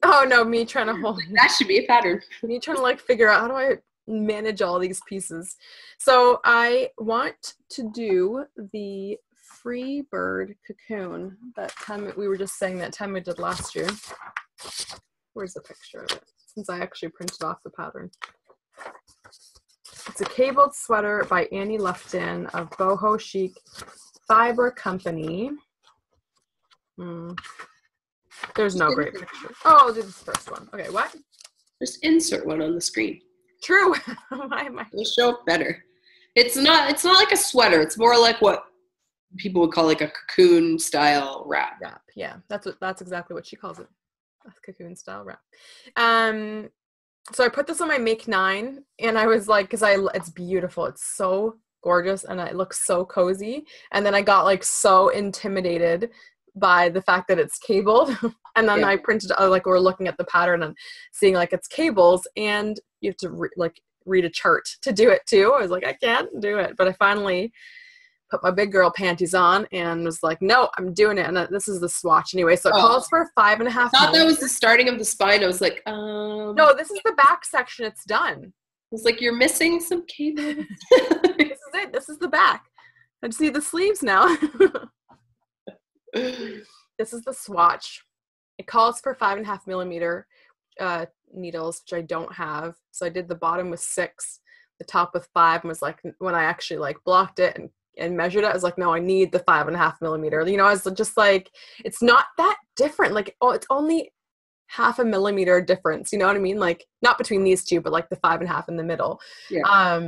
Oh, no, me trying to hold. That should be a pattern. Me trying to, like, figure out how do I manage all these pieces. So I want to do the Free Bird cocoon that we were just saying that Tamu did last year. Where's the picture of it? Since I actually printed off the pattern. It's a cabled sweater by Annie Lufton of BohoChic Fibre Company. There's no great picture. Oh, I'll do this first one. Okay, what? Just insert one on the screen. True. Why am I? It'll show up better. It's not like a sweater. It's more like what people would call like a cocoon style wrap. Yeah. That's exactly what she calls it. A cocoon style wrap. So I put this on my Make 9, and I was like, it's beautiful. It's so gorgeous, and it looks so cozy. And then I got like so intimidated by the fact that it's cabled. And then I printed, like, we're looking at the pattern and seeing like it's cables, and you have to read a chart to do it too. I was like, I can't do it. But I finally put my big girl panties on and was like, no, I'm doing it. And this is the swatch anyway. So it calls for 5.5. I thought that was the starting of the spine. I was like, no, this is the back section. It's done. I was like, you're missing some cable. This is it. This is the back. I just need the sleeves now. This is the swatch. It calls for 5.5 millimeter needles, which I don't have. So I did the bottom with 6, the top with 5, and was like, when I actually like blocked it and measured it, I was like, no, I need the 5.5 millimeter. You know, I was just like, it's not that different. Like, oh, it's only 0.5 millimeter difference. You know what I mean? Like, not between these two, but like the 5.5 in the middle. Yeah.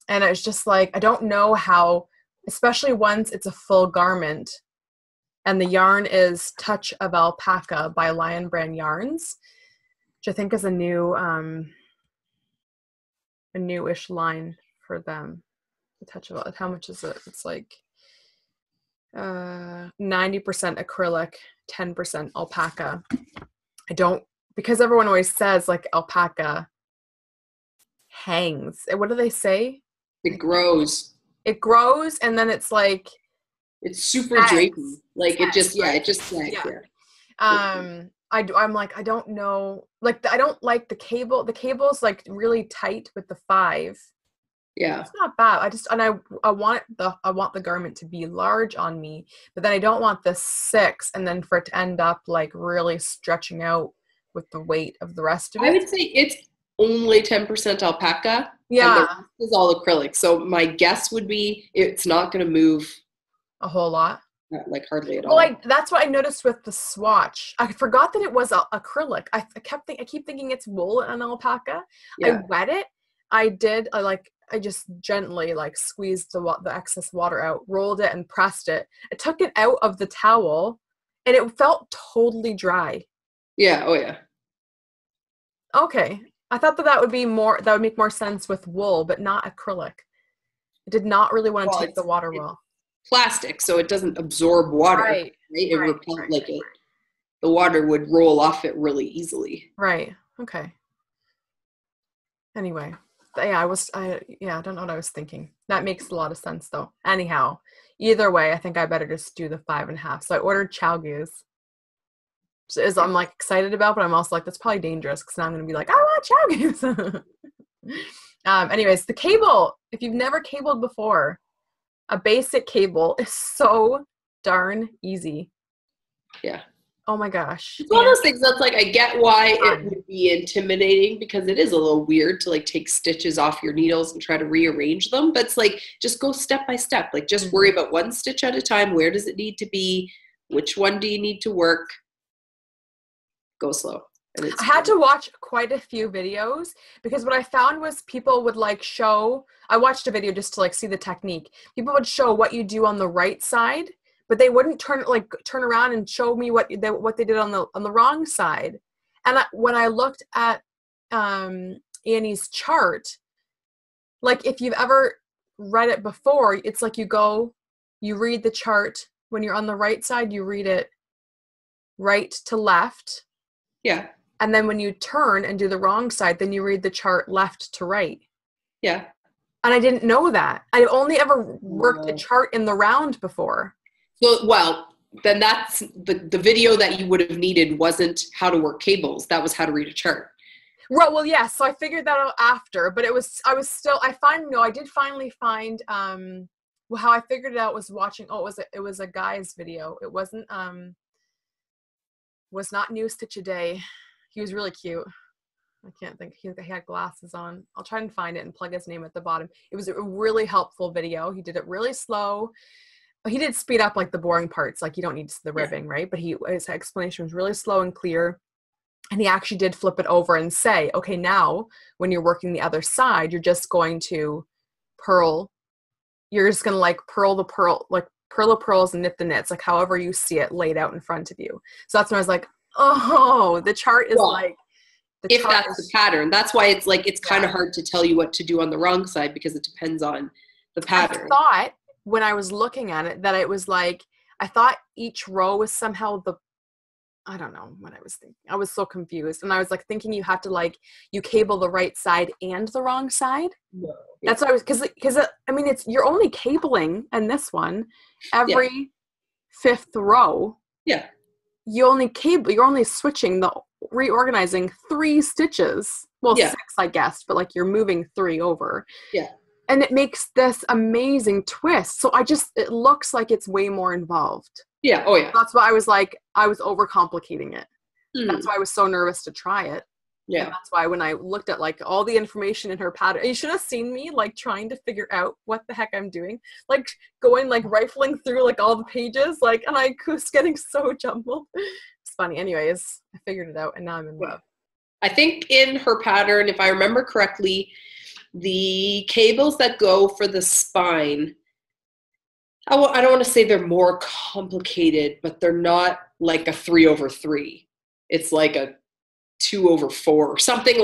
And I was just like, I don't know how, especially once it's a full garment. And the yarn is Touch of Alpaca by Lion Brand Yarns, which I think is a newish line for them. The Touch of, how much is it? It's like 90% acrylic, 10% alpaca. Because everyone always says like alpaca hangs. What do they say? It grows. It grows, and then it's like, it's super drapey. Like it just sags. Yeah. I'm like, I don't know. Like, I don't like the cable. The cable's like really tight with the 5. Yeah. It's not bad. I want the garment to be large on me, but then I don't want the 6 and then for it to end up like really stretching out with the weight of the rest of it. I would say it's only 10% alpaca. Yeah. And the rest is all acrylic. So my guess would be it's not going to move a whole lot. like hardly at all. Well, that's what I noticed with the swatch. I forgot that it was acrylic. I keep thinking it's wool and alpaca. Yeah. I wet it. I just gently like squeezed the excess water out, rolled it and pressed it. I took it out of the towel and it felt totally dry. Yeah. Oh yeah. Okay. I thought that would make more sense with wool, but not acrylic. I did not really want to take the water well. Plastic, so it doesn't absorb water. Right. It repels the water would roll off it really easily. Right. Okay. Anyway, yeah, I don't know what I was thinking. That makes a lot of sense though. Anyhow, either way, I think I better just do the 5.5. So I ordered chow geese. I'm like excited about, but I'm also like, that's probably dangerous because now I'm going to be like, I want chow geese. Anyways, the cable, if you've never cabled before, a basic cable is so darn easy. Yeah. Oh my gosh. It's one of those things that's like, I get why it would be intimidating because it is a little weird to like take stitches off your needles and try to rearrange them. But it's like, just go step by step. Like just worry about one stitch at a time. Where does it need to be? Which one do you need to work? Go slow. I had to watch quite a few videos because what I found was people would like show, I watched a video just to like see the technique. People would show what you do on the right side, but they wouldn't turn around and show me what they did on the wrong side. And when I looked at Annie's chart, like if you've ever read it before, it's like you read the chart. When you're on the right side, you read it right to left. Yeah. And then when you turn and do the wrong side, then you read the chart left to right. Yeah. And I didn't know that. I only ever worked a chart in the round before. Well, then that's the video that you would have needed wasn't how to work cables. That was how to read a chart. Right. Well, yeah. So I figured that out after, but I did finally find, how I figured it out was watching, it was a guy's video. It wasn't, was not New Stitch a Day. He was really cute. I can't think. He had glasses on. I'll try and find it and plug his name at the bottom. It was a really helpful video. He did it really slow. He did speed up like the boring parts. Like you don't need the ribbing, right? But his explanation was really slow and clear. And he actually did flip it over and say, okay, now when you're working the other side, you're just going to purl. You're just going to like purl the pearls and knit the knits, like however you see it laid out in front of you. So that's when I was like, oh, the chart is that's the pattern. That's why it's like, it's kind of hard to tell you what to do on the wrong side because it depends on the pattern. I thought when I was looking at it that it was like, I thought each row was somehow I don't know what I was thinking. I was so confused. And I was like thinking you have to like, you cable the right side and the wrong side. No. That's what I was, because I mean, you're only cabling in this one every fifth row. Yeah. You're only reorganizing 3 stitches. Well, 6, I guess, but like you're moving 3 over. Yeah. And it makes this amazing twist. So it looks like it's way more involved. Yeah. Oh yeah. That's why I was like, I was overcomplicating it. That's why I was so nervous to try it. Yeah. And that's why when I looked at like all the information in her pattern, you should have seen me like trying to figure out what the heck I'm doing, like going like rifling through like all the pages, like, and I was getting so jumbled. It's funny. Anyways, I figured it out and now I'm in love. I think in her pattern, if I remember correctly, the cables that go for the spine, I don't want to say they're more complicated, but they're not like a 3/3. It's like a 2/4 or something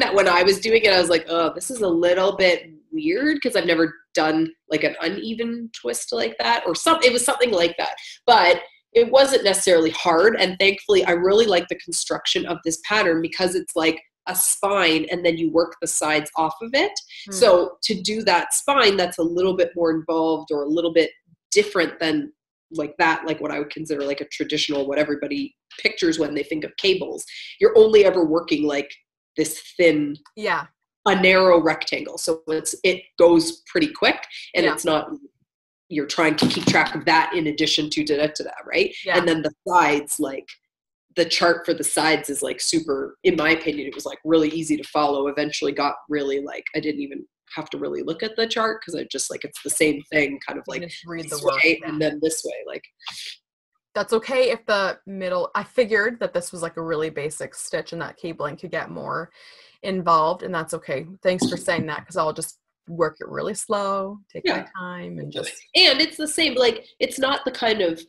that when I was doing it, I was like, oh, this is a little bit weird because I've never done like an uneven twist like that or something. It was something like that, but it wasn't necessarily hard. And thankfully I really like the construction of this pattern because it's like a spine and then you work the sides off of it. So to do that spine, that's a little bit more involved or a little bit different than like that, like what I would consider like a traditional, what everybody pictures when they think of cables. You're only ever working like this thin, a narrow rectangle. So it goes pretty quick and it's not, you're trying to keep track of that in addition to da-da-da-da, right? Yeah. And then the sides, like the chart for the sides is like super, in my opinion, it was like really easy to follow. Eventually got really like, I didn't even have to really look at the chart because I just like, it's the same thing, kind of like just read this the work way and then this way. Like, that's okay if the middle, I figured that this was like a really basic stitch and that cabling could get more involved, and that's okay. Thanks for saying that, because I'll just work it really slow, take my time, and just. And it's the same, like, it's not the kind of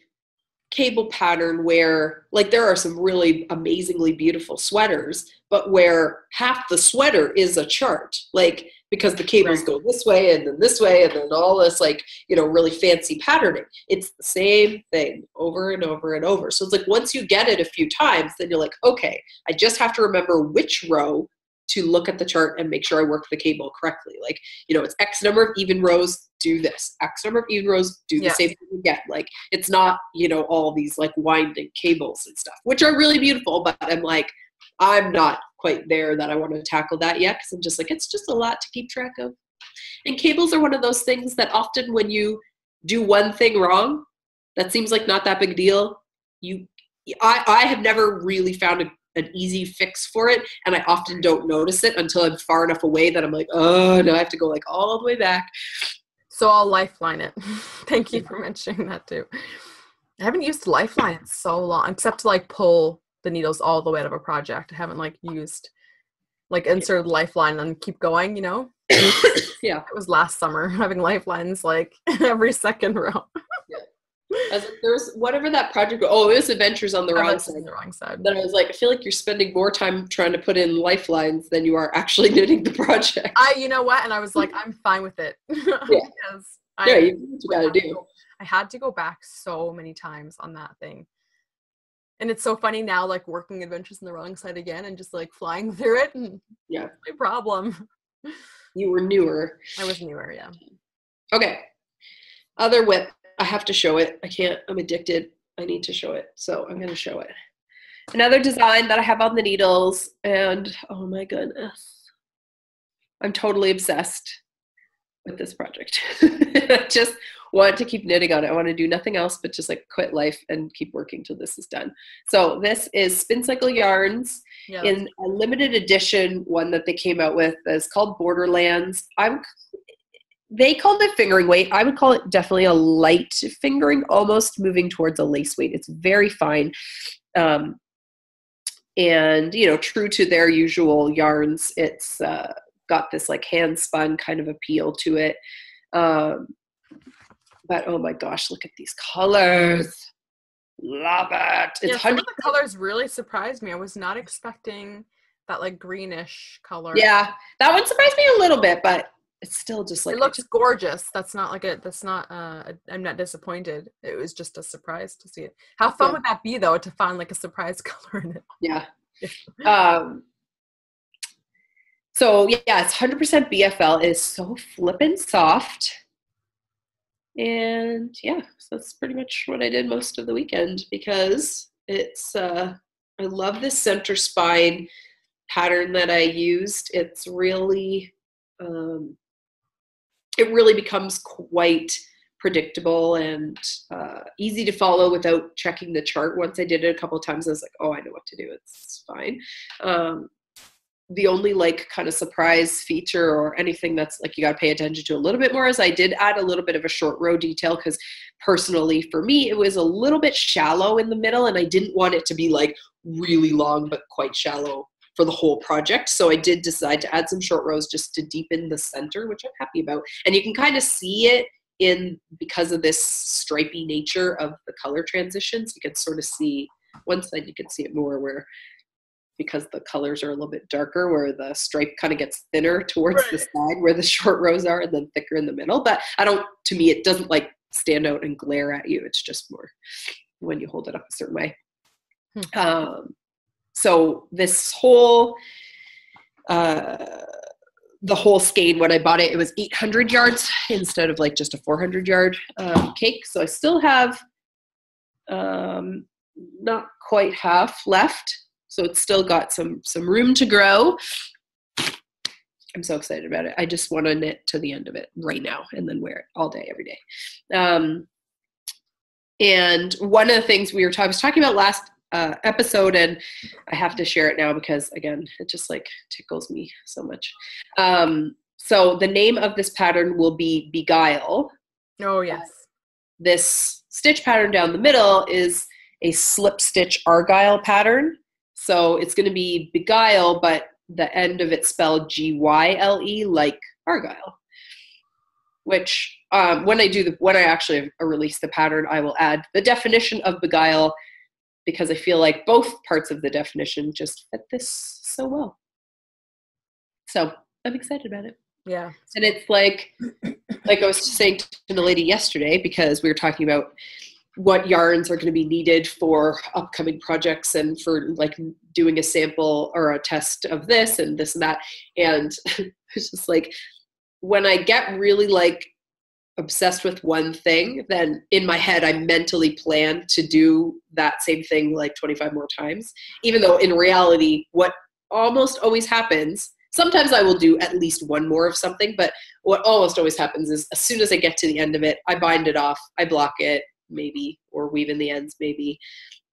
cable pattern where, like, there are some really amazingly beautiful sweaters, but where half the sweater is a chart, like, because the cables go this way and then this way and then all this, like, you know, really fancy patterning. It's the same thing over and over and over. So it's like, once you get it a few times, then you're like, okay, I just have to remember which row to look at the chart and make sure I work the cable correctly. Like, you know, it's X number of even rows, do this. X number of even rows, do the same thing again. Like, it's not, you know, all these like winding cables and stuff, which are really beautiful, but I'm like, I'm not quite there that I want to tackle that yet, because I'm just like, it's just a lot to keep track of. And cables are one of those things that often when you do one thing wrong, that seems like not that big a deal. I have never really found an easy fix for it, and I often don't notice it until I'm far enough away that I'm like, oh, no, I have to go like all the way back. So I'll lifeline it. Thank you for mentioning that too. I haven't used lifeline in so long, except to like pull the needles all the way out of a project. I haven't like used, like, inserted lifeline and keep going, you know? Yeah. It was last summer, having lifelines like every second row. As there's whatever that project, it was Adventures on the Wrong Side. The wrong side. Then I was like, I feel like you're spending more time trying to put in lifelines than you are actually knitting the project. You know what? And I was like, I'm fine with it. Yeah. Because You do what you gotta do. I had to go back so many times on that thing. And it's so funny now, like, working Adventures on the Wrong Side again and just like flying through it. And yeah. No problem. You were newer. I was newer, yeah. Okay. Other whip. I have to show it. I can't. I'm addicted. I need to show it. So I'm going to show it. Another design that I have on the needles. And oh my goodness. I'm totally obsessed with this project. I just want to keep knitting on it. I want to do nothing else but just like quit life and keep working till this is done. So this is Spin Cycle Yarns in a limited edition one that they came out with that's called Borderlands. They called it fingering weight. I would call it definitely a light fingering, almost moving towards a lace weight. It's very fine. And, you know, true to their usual yarns, it's got this like hand spun kind of appeal to it. But oh my gosh, look at these colors. Love it. It's some of the colors really surprised me. I was not expecting that like greenish color. Yeah, that one surprised me a little bit, but it's still just like, it looks gorgeous. That's not like I'm not disappointed. It was just a surprise to see it. How fun would that be though, to find like a surprise color in it? Yeah. So yeah, it's 100% BFL. It is so flippin' soft. And yeah, so that's pretty much what I did most of the weekend, because it's, I love this center spine pattern that I used. It's really, it really becomes quite predictable and easy to follow without checking the chart. Once I did it a couple of times, I was like, oh, I know what to do. It's fine. The only like kind of surprise feature or anything that's like you got to pay attention to a little bit more is I did add a little bit of a short row detail, because personally for me it was a little bit shallow in the middle and I didn't want it to be like really long but quite shallow for the whole project. So I did decide to add some short rows just to deepen the center, which I'm happy about. And you can kind of see it because of this stripy nature of the color transitions. You can sort of see one side, you can see it more where, because the colors are a little bit darker, where the stripe kind of gets thinner towards the side where the short rows are, and then thicker in the middle. But to me, it doesn't like stand out and glare at you. It's just more when you hold it up a certain way. So this whole, the whole skein, when I bought it, it was 800 yards instead of like just a 400 yard cake. So I still have not quite half left. So it's still got some room to grow. I'm so excited about it. I just want to knit to the end of it right now and then wear it all day, every day. And one of the things I was talking about last episode, and I have to share it now because, again, it just like tickles me so much. So the name of this pattern will be Beguile. Oh, yes. This stitch pattern down the middle is a slip stitch argyle pattern. So it's going to be Beguile, but the end of it spelled Gyle, like argyle. Which when I actually release the pattern, I will add the definition of Beguile, because I feel like both parts of the definition just fit this so well. So I'm excited about it. Yeah. And it's like I was saying to the lady yesterday, because we were talking about what yarns are going to be needed for upcoming projects and for like doing a sample or a test of this and this and that. And it's just like, when I get really like obsessed with one thing, then in my head, I mentally plan to do that same thing like 25 more times, even though in reality, what almost always happens, sometimes I will do at least one more of something, but what almost always happens is as soon as I get to the end of it, I bind it off, I block it maybe, or weave in the ends maybe,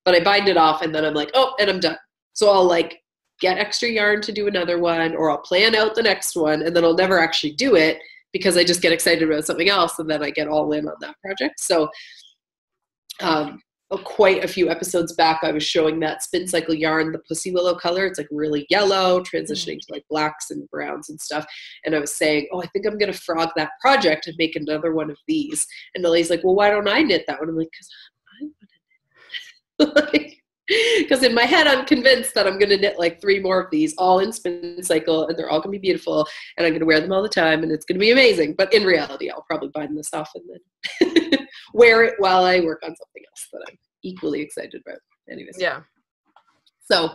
but I bind it off and then I'm like, oh, and I'm done. So I'll like get extra yarn to do another one, or I'll plan out the next one, and then I'll never actually do it because I just get excited about something else, and then I get all in on that project. So quite a few episodes back, I was showing that spin cycle yarn, the Pussy Willow color. It's like really yellow, transitioning to like blacks and browns and stuff. And I was saying, oh, I think I'm going to frog that project and make another one of these. And Nellie's like, well, why don't I knit that one? I'm like, because I want to knit. Because in my head, I'm convinced that I'm going to knit like 3 more of these, all in spin cycle, and they're all going to be beautiful, and I'm going to wear them all the time, and it's going to be amazing. But in reality, I'll probably bind this off and then wear it while I work on something else that I'm equally excited about. Anyways. Yeah. So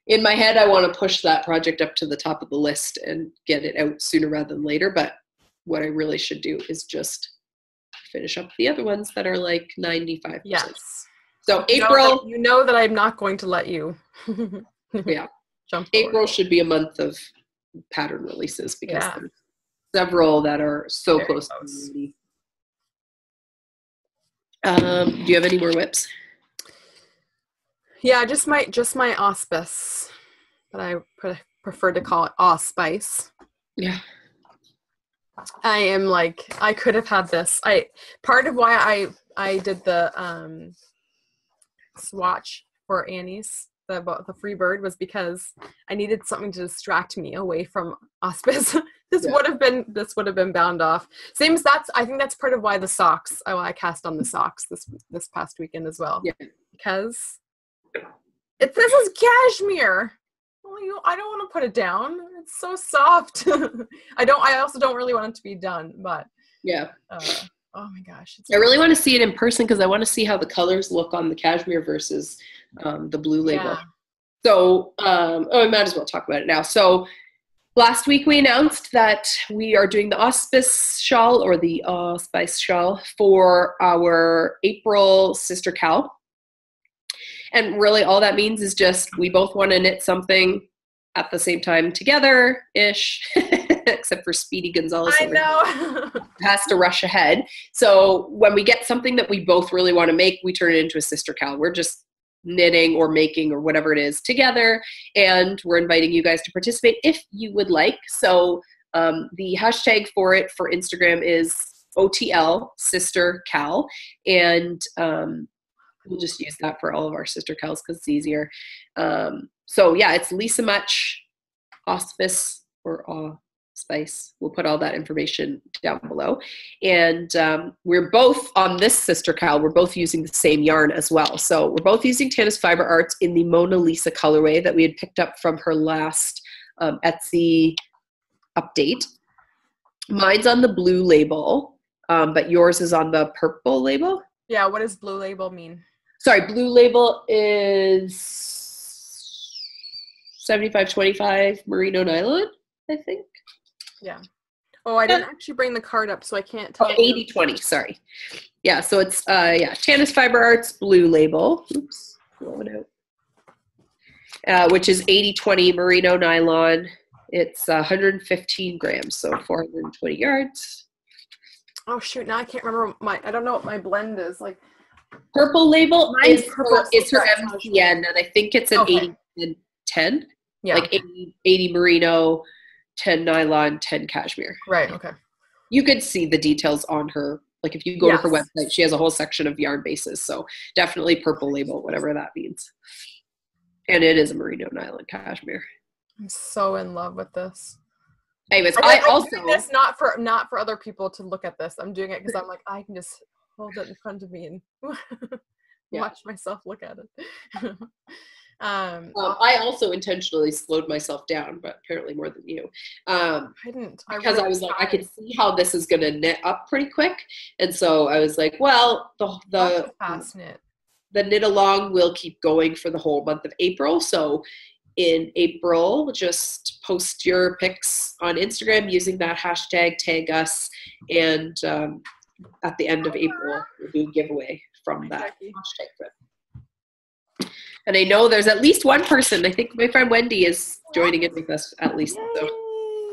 in my head, I want to push that project up to the top of the list and get it out sooner rather than later. But what I really should do is just finish up the other ones that are like 95%. Yes. So April, you know that I'm not going to let you. Yeah, Jump April forward. should be a month of pattern releases, because there's several that are so Very close. close. Do you have any more whips? Yeah, just my auspice, but I prefer to call it auspice. Yeah. I am like, I could have had this. Part of why I did the swatch for Annie's, the free bird, was because I needed something to distract me away from auspice. This would have been bound off. Same as I think that's part of why the socks. I cast on the socks this past weekend as well. Yeah. Because this is cashmere. Well, I don't want to put it down. It's so soft. I also don't really want it to be done, but yeah. Oh my gosh. I really want to see it in person, because I want to see how the colors look on the cashmere versus the blue label. Yeah. So, I might as well talk about it now. So last week we announced that we are doing the auspice shawl, or the auspice shawl, for our April sister Cal. And really all that means is just we both want to knit something at the same time together-ish, except for Speedy Gonzalez. I know. Has to rush ahead. So when we get something that we both really want to make, we turn it into a sister Cal. We're just knitting or making or whatever it is together, and we're inviting you guys to participate if you would like. So the hashtag for it for Instagram is OTL Sister Cal, and we'll just use that for all of our sister Cals because it's easier. So yeah, it's Lisa Much Auspice or Auspice. We'll put all that information down below. And we're both on this sister Cal. We're both using the same yarn as well. So we're both using Tana's Fibre Arts in the Mona Lisa colorway that we had picked up from her last Etsy update. Mine's on the blue label, but yours is on the purple label. Yeah, what does blue label mean? Sorry, blue label is 75-25 merino nylon, I think. Yeah. Oh, I didn't actually bring the card up, so I can't tell. 80-20, sorry. Yeah, so it's, Tana's Fibre Arts blue label. Oops, blow it out. Which is 80-20 merino nylon. It's 115 grams, so 420 yards. Oh, shoot, now I can't remember I don't know what my blend is. Like, purple label mine's is purple, it's her MTN, and I think it's an 80-10. Yeah. Like 80 merino, 10 nylon, 10 cashmere. Right, okay. You could see the details on her. Like if you go to her website, she has a whole section of yarn bases. So definitely purple label, whatever that means. And it is a merino nylon cashmere. I'm so in love with this. Anyways, I'm also doing this not for other people to look at this. I'm doing it because I'm like, I can just hold it in front of me and watch myself look at it. I also intentionally slowed myself down, but apparently more than you. I didn't. Because I was like, I could see how this is going to knit up pretty quick. And so I was like, well, the fast knit. The knit along will keep going for the whole month of April. So in April, just post your pics on Instagram using that hashtag, tag us, and at the end of April, we'll do a giveaway from that hashtag trip. And I know there's at least one person. I think my friend Wendy is joining in with us at least. So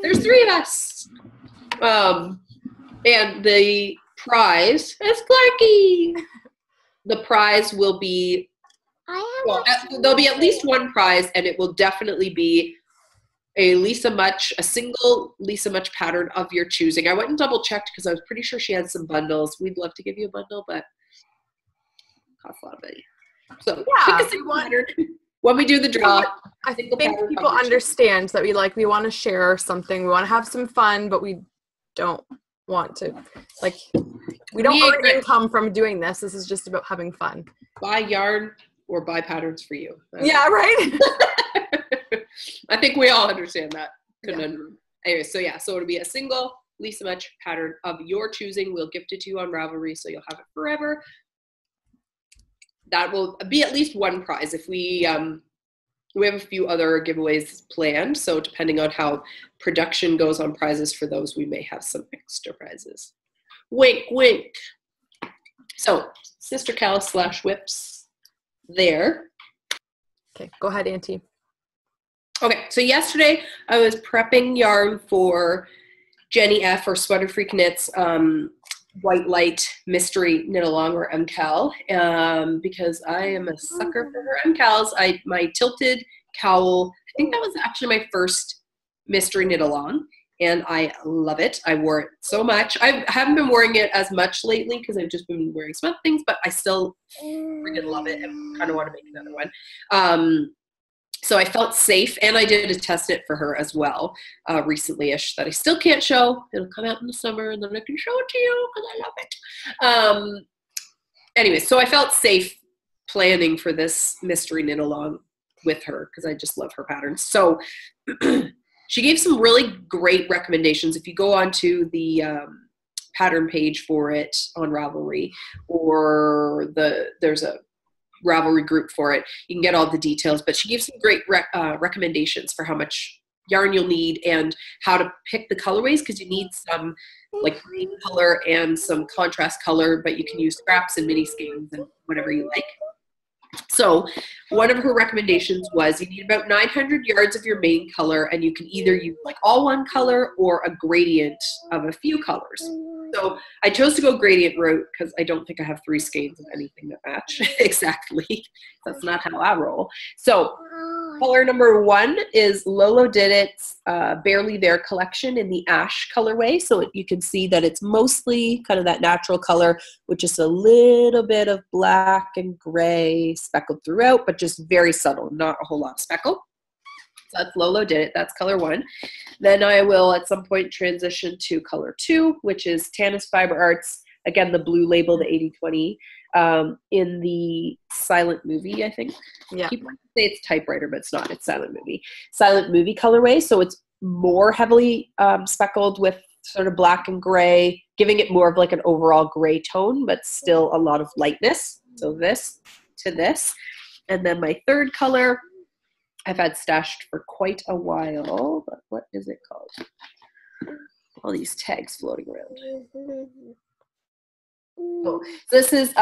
there's 3 of us. And the prize is Clarky. The prize will be, there'll be at least one prize, and it will definitely be a single Lisa Much pattern of your choosing. I went and double checked because I was pretty sure she had some bundles. We'd love to give you a bundle, but it costs a lot of money. So pick a single pattern when we do the draw. I think people understand that we want to share something. We want to have some fun, but we don't want to we don't earn income from doing this. This is just about having fun. Buy yarn or buy patterns for you. Yeah, right. I think we all understand that conundrum. Yeah. Anyway, so it'll be a single Lisa Much pattern of your choosing. We'll gift it to you on Ravelry, so you'll have it forever. That will be at least one prize. If we have a few other giveaways planned, so depending on how production goes on prizes for those, we may have some extra prizes. Wink, wink. So, Sister Cal / whips there. Okay, go ahead, Auntie. Okay, so yesterday I was prepping yarn for Jenny F. or Sweater Freak Knits White Light Mystery Knit Along, or MCAL, because I am a sucker for her MCALs. My tilted cowl, I think that was actually my first mystery knit along, and I love it. I wore it so much. I haven't been wearing it as much lately because I've just been wearing some other things, but I still freaking love it and kind of want to make another one. So I felt safe, and I did a test knit for her as well recently-ish that I still can't show. It'll come out in the summer, and then I can show it to you because I love it. Anyway, so I felt safe planning for this mystery knit along with her because I just love her patterns. So she gave some really great recommendations. If you go onto the pattern page for it on Ravelry, or there's a Ravelry group for it, you can get all the details, but she gave some great recommendations for how much yarn you'll need and how to pick the colorways, because you need some like green color and some contrast color, but you can use scraps and mini skeins and whatever you like. So one of her recommendations was you need about 900 yards of your main color, and you can either use like all one color or a gradient of a few colors. So I chose to go gradient route because I don't think I have 3 skeins of anything that match exactly. That's not how I roll. So color number 1 is Lolo Did It's Barely There collection in the ash colorway. So you can see that it's mostly kind of that natural color with just a little bit of black and gray speckled throughout, but just very subtle, not a whole lot of speckle. So that's Lolo Did It. That's color 1. Then I will at some point transition to color 2, which is Tanis Fibre Arts. Again, the blue label, the 80/20, in the Silent Movie, I think. Yeah. People say it's typewriter, but it's not. It's Silent Movie. Silent Movie colorway. So it's more heavily speckled with sort of black and gray, giving it more of like an overall gray tone, but still a lot of lightness. So this to this. And then my third color I've had stashed for quite a while, but what is it called? All these tags floating around. Oh, so this is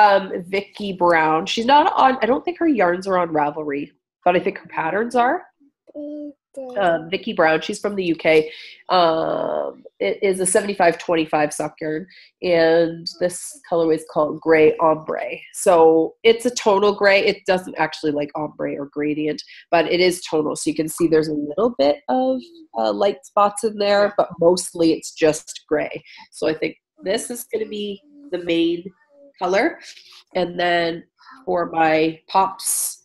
Vicky Brown. She's not on, I don't think her yarns are on Ravelry, but I think her patterns are. Vicky Brown. She's from the UK. It is a 75-25 sock yarn, and this colorway is called Gray Ombre. So it's a tonal gray. It doesn't actually like ombre or gradient, but it is tonal. So you can see there's a little bit of light spots in there, but mostly it's just gray. So I think this is going to be the main color. And then for my pops,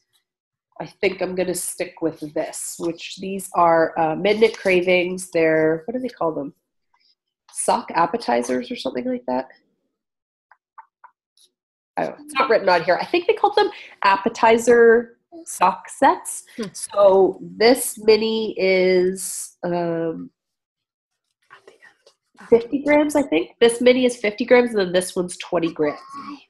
I think I'm going to stick with this, which these are Midnight Cravings. They're, what do they call them? Sock appetizers or something like that. Oh, it's not written on here. I think they called them appetizer sock sets. So this mini is 50 grams, I think. This mini is 50 grams, and then this one's 20 grams.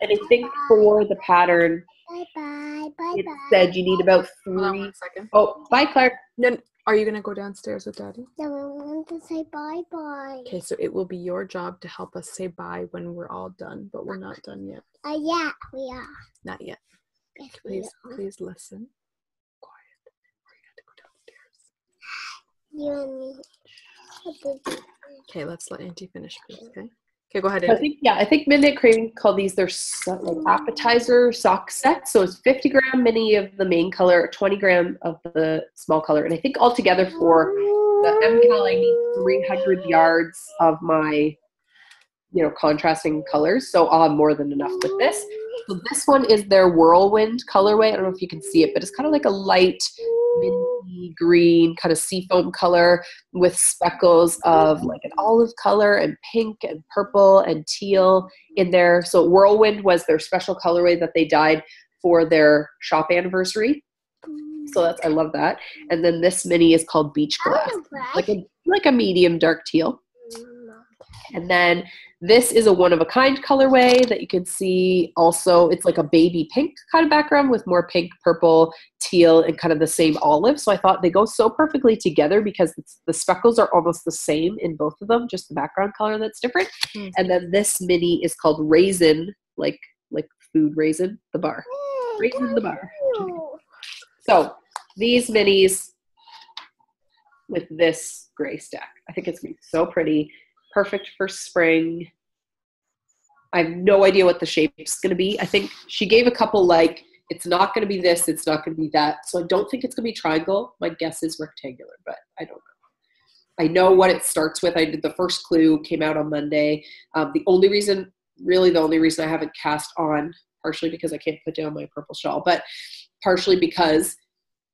And I think for the pattern, it said you need about 3. Hold on 1 second. Oh, bye, Clark. No, are you going to go downstairs with Daddy? No, I want to say bye-bye. Okay, so it will be your job to help us say bye when we're all done, but we're not done yet. Yeah, we are. Not yet. Yes, we Please are. listen. Quiet. We're going to have to go downstairs. You and me. Okay, let's let Auntie finish, please, okay? Okay, go ahead, I Auntie. think Midnight Craving call these their like appetizer sock sets. So it's 50 gram mini of the main color, 20 gram of the small color. And I think altogether for the MCAL, I need 300 yards of my, contrasting colors. So I'll have more than enough with this. So this one is their Whirlwind colorway. I don't know if you can see it, but it's kind of like a light minty green kind of seafoam color with speckles of like an olive color and pink and purple and teal in there. So Whirlwind was their special colorway that they dyed for their shop anniversary. So I love that. And then this mini is called Beach Glass, like a medium dark teal. And then this is a one-of-a-kind colorway that you can see also. It's like a baby pink kind of background with more pink, purple, teal, and kind of the same olive. So I thought they go so perfectly together because the speckles are almost the same in both of them, just the background color that's different. Mm-hmm. And then this mini is called Raisin, like food raisin, the bar. Raisin the bar. So these minis with this gray stack. I think it's going to be so pretty. Perfect for spring. I have no idea what the shape's going to be. I think she gave a couple it's not going to be this, it's not going to be that. So I don't think it's going to be triangle. My guess is rectangular, but I don't know. I know what it starts with. I did the first clue, came out on Monday. The only reason I haven't cast on, partially because I can't put down my purple shawl, but partially because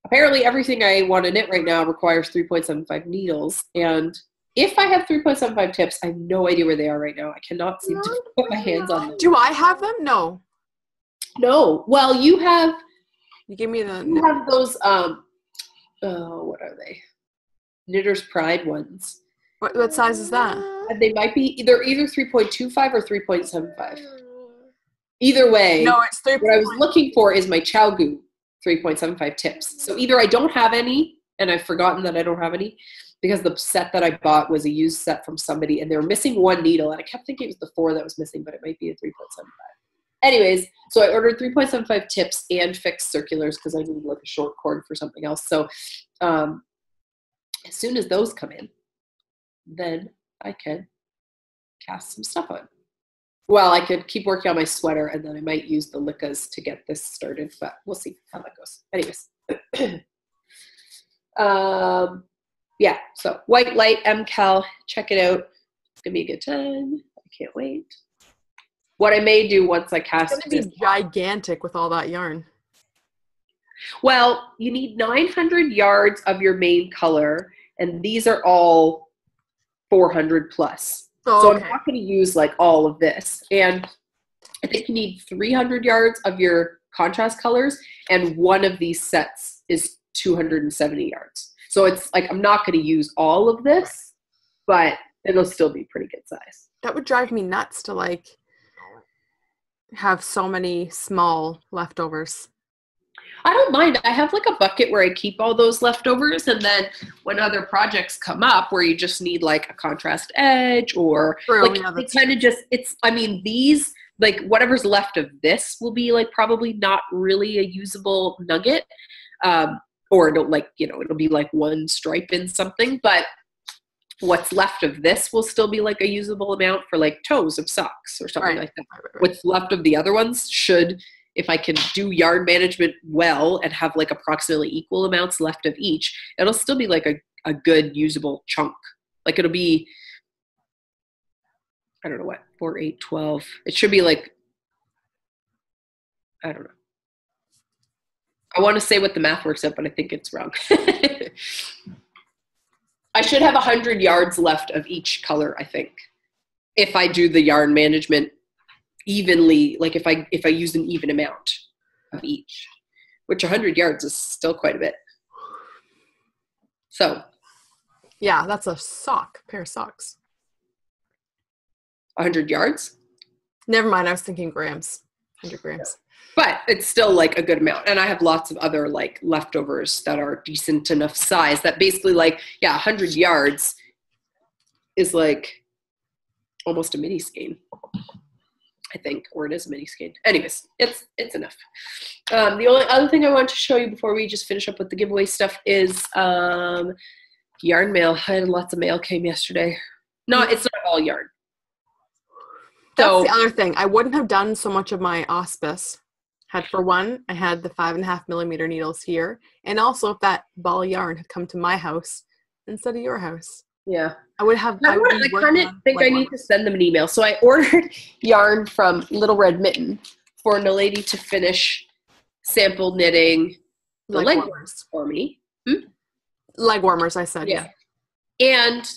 apparently everything I want to knit right now requires 3.75 needles. And if I have 3.75 tips, I have no idea where they are right now. I cannot seem to put my hands on them. Do I have them? No. No. Well, you gave me you have those, what are they? Knitter's Pride ones. What size is that? And they might be either 3.25 or 3.75. Either way, no, it's 3. What I was looking for is my Chowgu 3.75 tips. So either I don't have any, and I've forgotten that I don't have any, because the set that I bought was a used set from somebody, and they were missing one needle, and I kept thinking it was the 4 that was missing, but it might be a 3.75. Anyways, so I ordered 3.75 tips and fixed circulars because I need like a short cord for something else. So as soon as those come in, then I can cast some stuff on. Well, I could keep working on my sweater, and then I might use the Lickas to get this started, but we'll see how that goes. Anyways. Yeah, so White Light MCAL, check it out. It's going to be a good time. I can't wait. What I may do once I cast it's going to be gigantic with all that yarn. Well, you need 900 yards of your main color, and these are all 400 plus. Oh, so okay. I'm not going to use all of this. And I think you need 300 yards of your contrast colors, and one of these sets is 270 yards. So it's I'm not going to use all of this, but it'll still be pretty good size. That would drive me nuts to have so many small leftovers. I don't mind. I have a bucket where I keep all those leftovers, and then when other projects come up where you just need a contrast edge or it kind of just, these, whatever's left of this will be probably not really a usable nugget. or it'll like, you know, it'll be like one stripe in something, but what's left of this will still be like a usable amount for like toes of socks or something like that. What's left of the other ones should, if I can do yarn management well and have like approximately equal amounts left of each, it'll still be like a good usable chunk. Like it'll be, I don't know what, 4, 8, 12. It should be like, I don't know. I want to say what the math works out, but I think it's wrong. I should have 100 yards left of each color, I think, if I do the yarn management evenly, like if I use an even amount of each, which 100 yards is still quite a bit. So. Yeah, that's a pair of socks. 100 yards? Never mind, I was thinking grams. 100 grams. But it's still like a good amount. And I have lots of other like leftovers that are decent enough size that basically like, yeah, 100 yards is like almost a mini skein, I think, or it is a mini skein. Anyways, it's enough. The only other thing I want to show you before we just finish up with the giveaway stuff is yarn mail. I had lots of mail came yesterday. No, it's not all yarn. That's the other thing. I wouldn't have done so much of my auspice had, for one, I had the 5.5 millimeter needles here, and also if that ball of yarn had come to my house instead of your house. Yeah, I would have. I kind of think I need to send them an email. So I ordered yarn from Little Red Mitten for NalediS to finish sample knitting the leg warmers for me. Leg warmers, I said. Yeah. And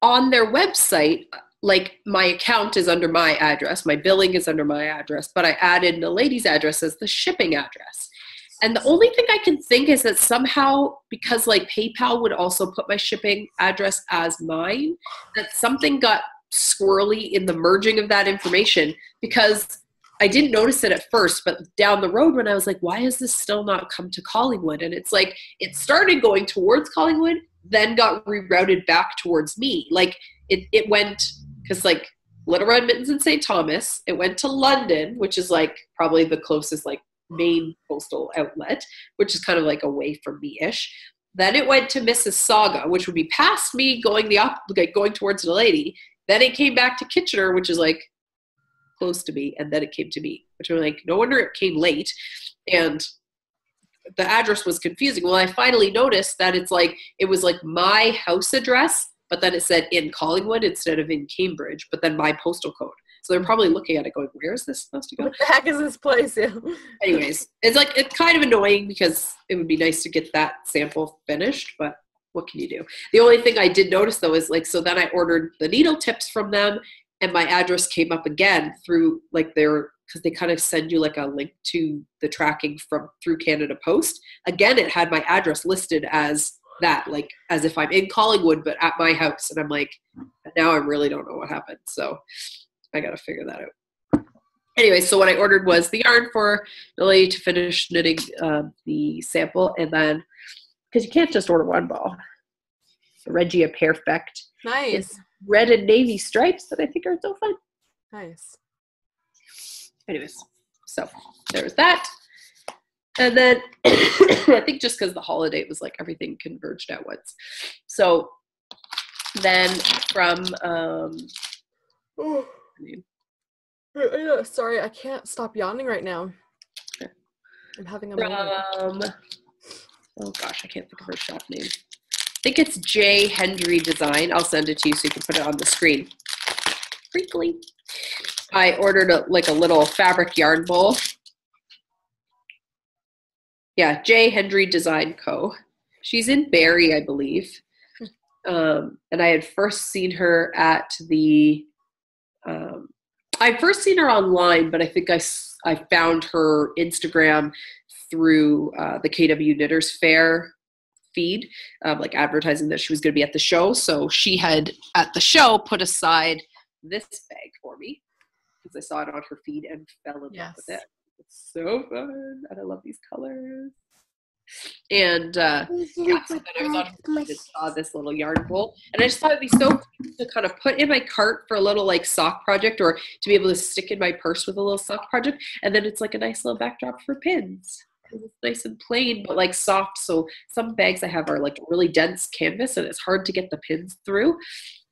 on their website, like my account is under my address, my billing is under my address, but I added NalediS address as the shipping address. And the only thing I can think is that somehow, because like PayPal would also put my shipping address as mine, that something got squirrely in the merging of that information, because I didn't notice it at first, but down the road when I was like, why has this still not come to Collingwood? And it's like, it started going towards Collingwood, then got rerouted back towards me. Like it went, because like Little Red Mittens in St. Thomas, it went to London, which is like probably the closest like main postal outlet, which is kind of like away from me-ish. Then it went to Mississauga, which would be past me going going towards NalediS. Then it came back to Kitchener, which is like close to me, and then it came to me, which I'm like, no wonder it came late. And the address was confusing. Well, I finally noticed that it was like my house address, but then it said in Collingwood instead of in Cambridge, but then my postal code. So they're probably looking at it going, where is this supposed to go? What the heck is this place? Yeah. Anyways, it's kind of annoying because it would be nice to get that sample finished, but what can you do? The only thing I did notice though is like, so then I ordered the needle tips from them, and my address came up again through like because they kind of send you like a link to the tracking through Canada Post. Again, it had my address listed as that, like as if I'm in Collingwood, but at my house. And I'm like, now I really don't know what happened. So I got to figure that out. Anyway, so what I ordered was the yarn for NalediS to finish knitting the sample. And then, because you can't just order one ball, the Regia Perfect. Nice. It's red and navy stripes that I think are so fun. Nice. Anyways, so there's that. And then I think just because the holiday, it was like everything converged at once. So then from sorry, I can't stop yawning right now. Okay. I'm having a moment. Oh gosh, I can't think of her shop name. I think it's J. Hendry Design. I'll send it to you so you can put it on the screen. Crinkly. I ordered a little fabric yarn bowl. Yeah, J. Hendry Design Co. She's in Barrie, I believe. And I had first seen her at the I'd first seen her online, but I think I found her Instagram through the KW Knitters Fair feed, like advertising that she was going to be at the show. So she had, at the show, put aside this bag for me because I saw it on her feed and fell in love with it. It's so fun, and I love these colors. And yeah, so then I was on her feed and saw this little yarn bowl, and I just thought it'd be so cute to kind of put in my cart for a little like sock project, or to be able to stick in my purse with a little sock project, and then it's like a nice little backdrop for pins. because it's nice and plain, but like soft. So some bags I have are like really dense canvas and it's hard to get the pins through.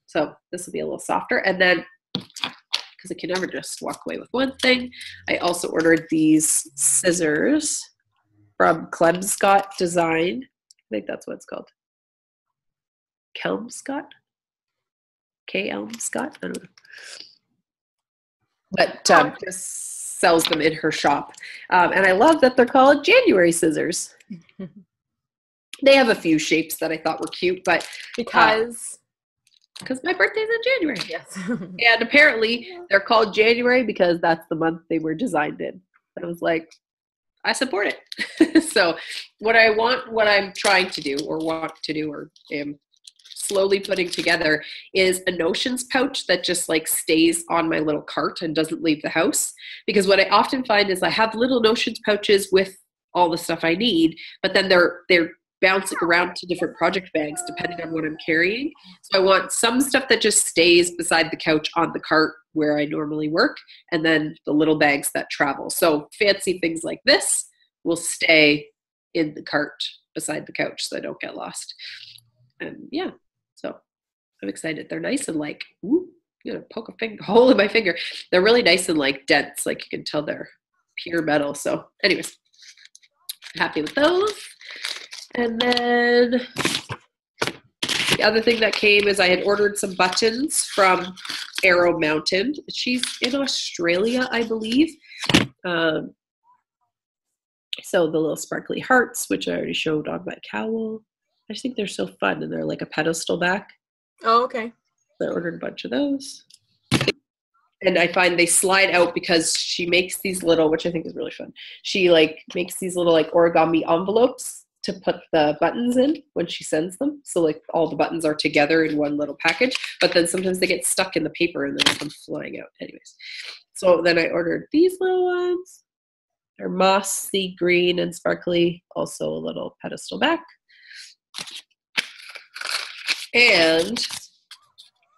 So this will be a little softer. And then, because I can never just walk away with one thing, I also ordered these scissors from Kelmscott Design. I think that's what it's called. Kelmscott? Kelmscott? I don't know. But just sells them in her shop. And I love that they're called January scissors. They have a few shapes that I thought were cute, but Because my birthday's in January. yes. And apparently they're called January because that's the month they were designed in. I was like, I support it. So what I'm trying to do or am slowly putting together is a notions pouch that just like stays on my little cart and doesn't leave the house. Because what I often find is I have little notions pouches with all the stuff I need, but then they're bouncing around to different project bags depending on what I'm carrying. So I want some stuff that just stays beside the couch on the cart where I normally work, and then the little bags that travel. So fancy things like this will stay in the cart beside the couch so I don't get lost. And yeah, so I'm excited. They're nice and like, ooh, poke a hole in my finger. They're really nice and like dense, like you can tell they're pure metal. So anyways, happy with those. And then the other thing that came is I had ordered some buttons from Arrow Mountain. She's in Australia, I believe. So the little sparkly hearts, which I already showed on my cowl. I just think they're so fun, and they're like a pedestal back. Oh, okay. So I ordered a bunch of those. And I find they slide out because she makes these little, which I think is really fun. She like makes these little like origami envelopes to put the buttons in when she sends them. So like all the buttons are together in one little package, but then sometimes they get stuck in the paper and then they come flying out. Anyways, so then I ordered these little ones. They're mossy green and sparkly, also a little pedestal back. And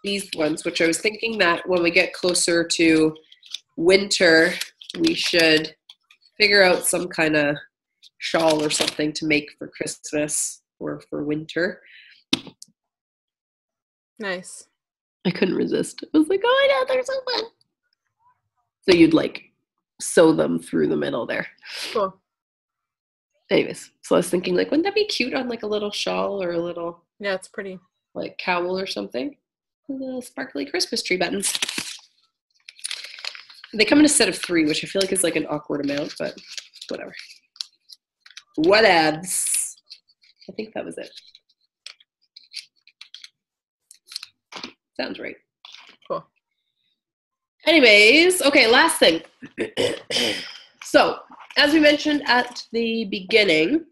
these ones, which I was thinking that when we get closer to winter, we should figure out some kind of shawl or something to make for Christmas or for winter. Nice. I couldn't resist. I was like, oh my God, they're so fun. So you'd like sew them through the middle there. Cool. Anyways, so I was thinking like, wouldn't that be cute on like a little shawl or a little Yeah, it's pretty. like cowl or something? Little sparkly Christmas tree buttons. They come in a set of 3, which I feel like is like an awkward amount, but whatever. Whatevs. I think that was it. Sounds right. Cool. Anyways, okay, last thing. So, as we mentioned at the beginning,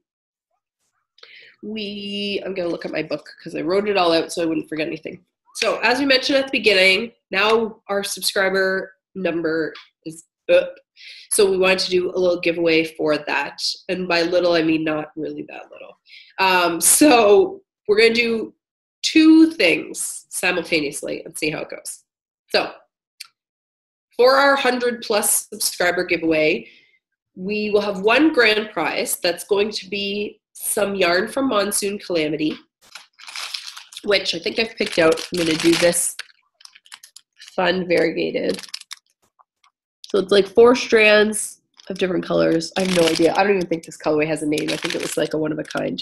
I'm going to look at my book because I wrote it all out so I wouldn't forget anything. So, as we mentioned at the beginning, now our subscriber number is up. So we wanted to do a little giveaway for that. And by little, I mean not really that little. So we're going to do 2 things simultaneously and see how it goes. So for our 100+ subscriber giveaway, we will have 1 grand prize that's going to be some yarn from Monsoon Calamity, which I think I've picked out. I'm going to do this fun variegated. So it's like 4 strands of different colors. I have no idea. I don't even think this colorway has a name. I think it was like a one of a kind.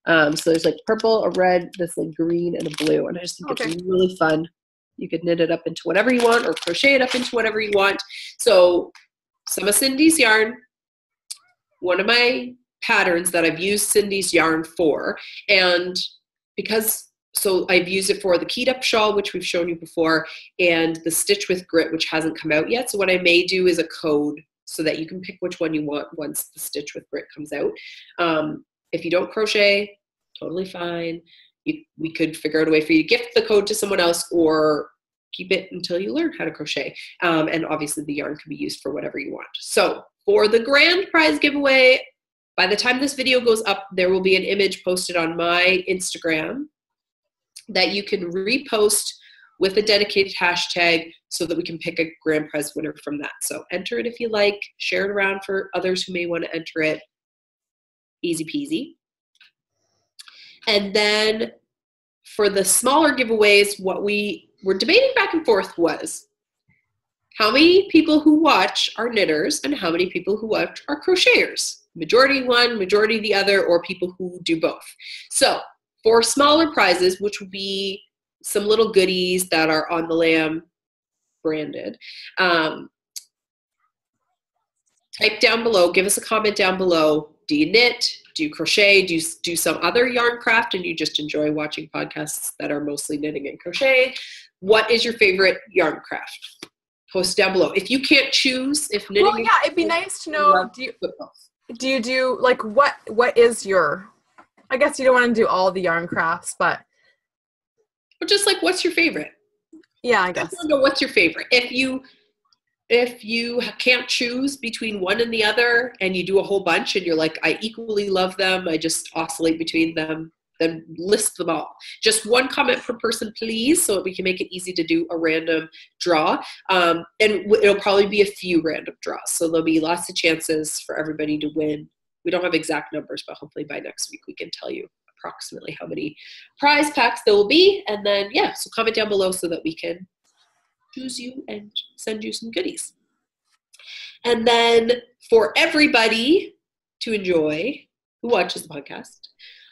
So there's like purple, a red, this like green, and a blue. And I just think it's really fun. You could knit it up into whatever you want or crochet it up into whatever you want. So some of Cindy's yarn, one of my patterns that I've used Cindy's yarn for, and so I've used it for the keyed up shawl, which we've shown you before, and the stitch with grit, which hasn't come out yet. So what I may do is a code so that you can pick which one you want once the stitch with grit comes out. If you don't crochet, totally fine. We could figure out a way for you to gift the code to someone else or keep it until you learn how to crochet. And obviously the yarn can be used for whatever you want. So for the grand prize giveaway, by the time this video goes up, there will be an image posted on my Instagram that you can repost with a dedicated hashtag so that we can pick a grand prize winner from that. So enter it if you like, share it around for others who may want to enter it. Easy peasy. And then for the smaller giveaways, what we were debating back and forth was how many people who watch are knitters and how many people who watch are crocheters. Majority one, majority the other, or people who do both. So for smaller prizes, which would be some little goodies that are on the Lamb branded, type down below, give us a comment down below. Do you knit? Do you crochet? Do you do some other yarn craft and you just enjoy watching podcasts that are mostly knitting and crochet? What is your favorite yarn craft? Post down below. If you can't choose, if knitting, well, yeah, it'd be nice to know. Do you do like what is your? I guess you don't want to do all the yarn crafts, but just like what's your favorite? Yeah, I guess. I don't know what's your favorite. If you can't choose between one and the other and you do a whole bunch and you're like, I equally love them, I just oscillate between them, then list them all. Just one comment per person, please, so we can make it easy to do a random draw. And it'll probably be a few random draws. So there'll be lots of chances for everybody to win. We don't have exact numbers, but hopefully by next week we can tell you approximately how many prize packs there will be. And then, yeah, so comment down below so that we can choose you and send you some goodies. And then for everybody to enjoy who watches the podcast,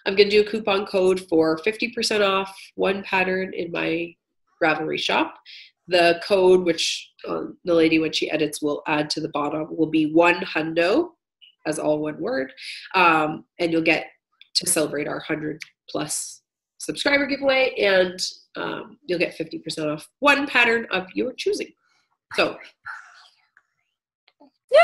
I'm going to do a coupon code for 50% off one pattern in my Ravelry shop. The code, which the lady, when she edits, will add to the bottom, will be 1HUNDO, as all one word. And you'll get to celebrate our 100+ subscriber giveaway, and you'll get 50% off one pattern of your choosing. So, yay!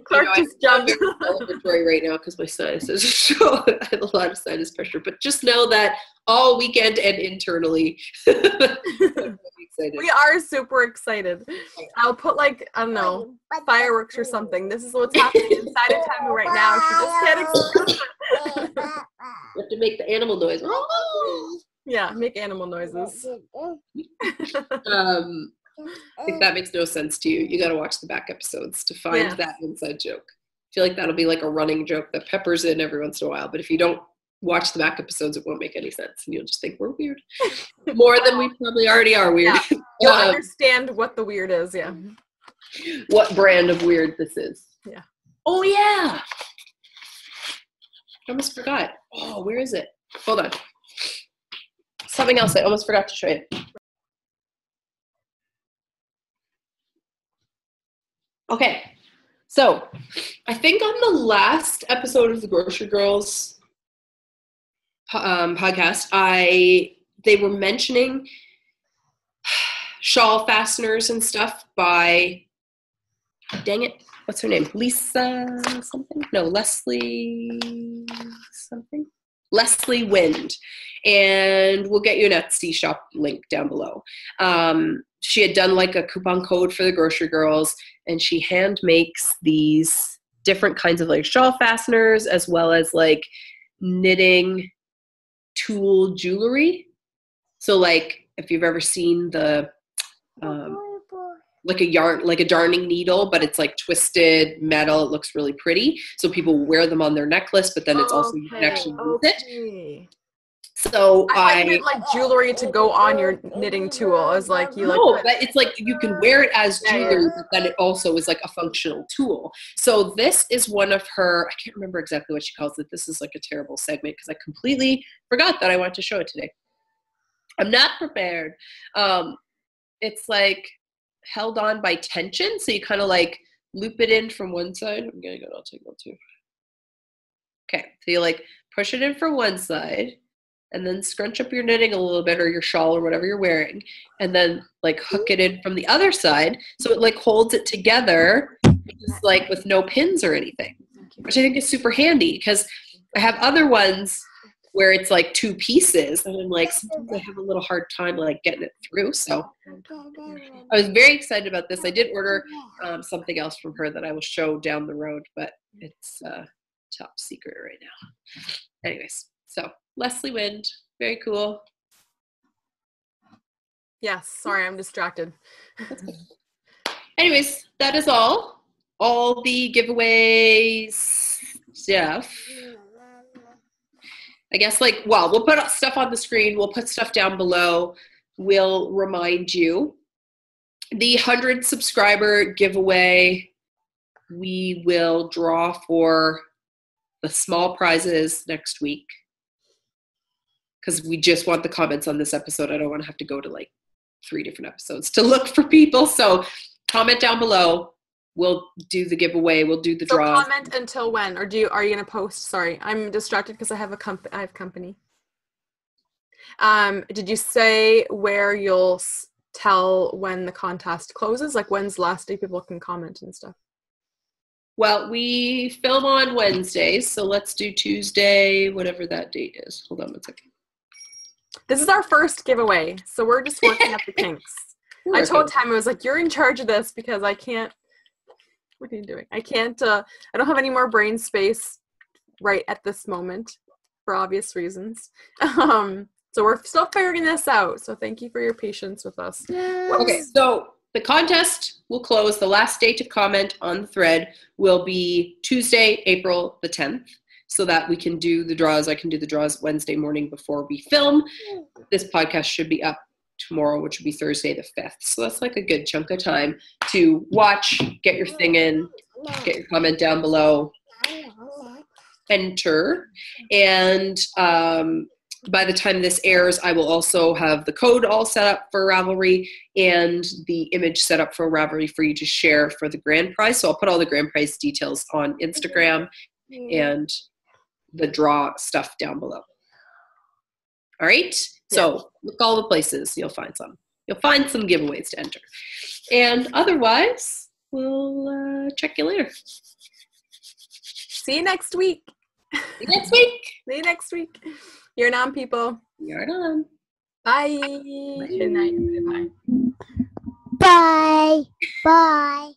Clark just jumped. I'm celebratory right now because my sinuses are so, I have a lot of sinus pressure. But just know that all weekend and internally, I'm excited. We are super excited. I'll put like, I don't know, fireworks or something. This is what's happening inside of Tamu right now. She just can't express it. You have to make the animal noise. Yeah, make animal noises. If that makes no sense to you, you got to watch the back episodes to find that inside joke. I feel like that'll be like a running joke that peppers in every once in a while. But if you don't watch the back episodes, it won't make any sense. And you'll just think we're weird. More than we probably already are weird. Yeah. You'll understand what the weird is, yeah. What brand of weird this is. Yeah. Oh, yeah. I almost forgot. Oh, where is it? Hold on. Something else I almost forgot to show you. Okay, so I think on the last episode of the Grocery Girls podcast, they were mentioning shawl fasteners and stuff by, dang it, what's her name? Lisa something? No, Leslie something? Leslie Wind. And we'll get you an Etsy shop link down below. She had done like a coupon code for the Grocery Girls, and she hand makes these different kinds of like shawl fasteners as well as like knitting tool jewelry. So like if you've ever seen the like a yarn, like a darning needle, but it's like twisted metal. It looks really pretty. So people wear them on their necklace, but then it's also you can actually use it. So I meant like jewelry to go on your knitting tool. Is like you like. No, but it's like you can wear it as jewelry, but then it also is like a functional tool. So this is one of her. I can't remember exactly what she calls it. This is like a terrible segment because I completely forgot that I wanted to show it today. I'm not prepared. It's like held on by tension, so you kind of like loop it in from one side. I'm gonna go. I'll take one too. Okay, so you like push it in from one side. And then scrunch up your knitting a little bit or your shawl or whatever you're wearing. And then like hook it in from the other side. So it like holds it together just like with no pins or anything. Which I think is super handy because I have other ones where it's like two pieces. And I'm like, sometimes I have a little hard time like getting it through. So I was very excited about this. I did order something else from her that I will show down the road. But it's top secret right now. Anyways, so Leslie Wind, very cool. Yes, sorry, I'm distracted. Anyways, that is all. all the giveaway stuff. I guess we'll put stuff on the screen. We'll put stuff down below. We'll remind you. The 100 subscriber giveaway, we will draw for the small prizes next week. Because we just want the comments on this episode. I don't want to have to go to 3 different episodes to look for people. So comment down below. We'll do the giveaway. We'll do the draws. So comment until when? Or are you going to post? Sorry, I'm distracted because I have company. Did you say where you'll tell when the contest closes? When's the last day people can comment and stuff? Well, we film on Wednesdays, so let's do Tuesday, whatever that date is. Hold on one second. This is our first giveaway, so we're just working up the kinks. I told Tam, I was like, you're in charge of this because I can't. What are you doing? I can't. I don't have any more brain space right at this moment for obvious reasons. So we're still figuring this out. So thank you for your patience with us. Okay, so the contest will close. The last day to comment on the thread will be Tuesday, April the 10th, so that we can do the draws. I can do the draws Wednesday morning before we film. This podcast should be up tomorrow, which will be Thursday the 5th. So that's a good chunk of time to watch, get your thing in, get your comment down below, enter, and by the time this airs, I will also have the code all set up for Ravelry and the image set up for Ravelry for you to share for the grand prize. So I'll put all the grand prize details on Instagram and the draw stuff down below. All right? So look all the places. You'll find some. You'll find some giveaways to enter. And otherwise, we'll check you later. See you next week. See you next week. See you next week. You're on, people. You're on. Bye. Bye. Good night. Bye. Bye. Bye.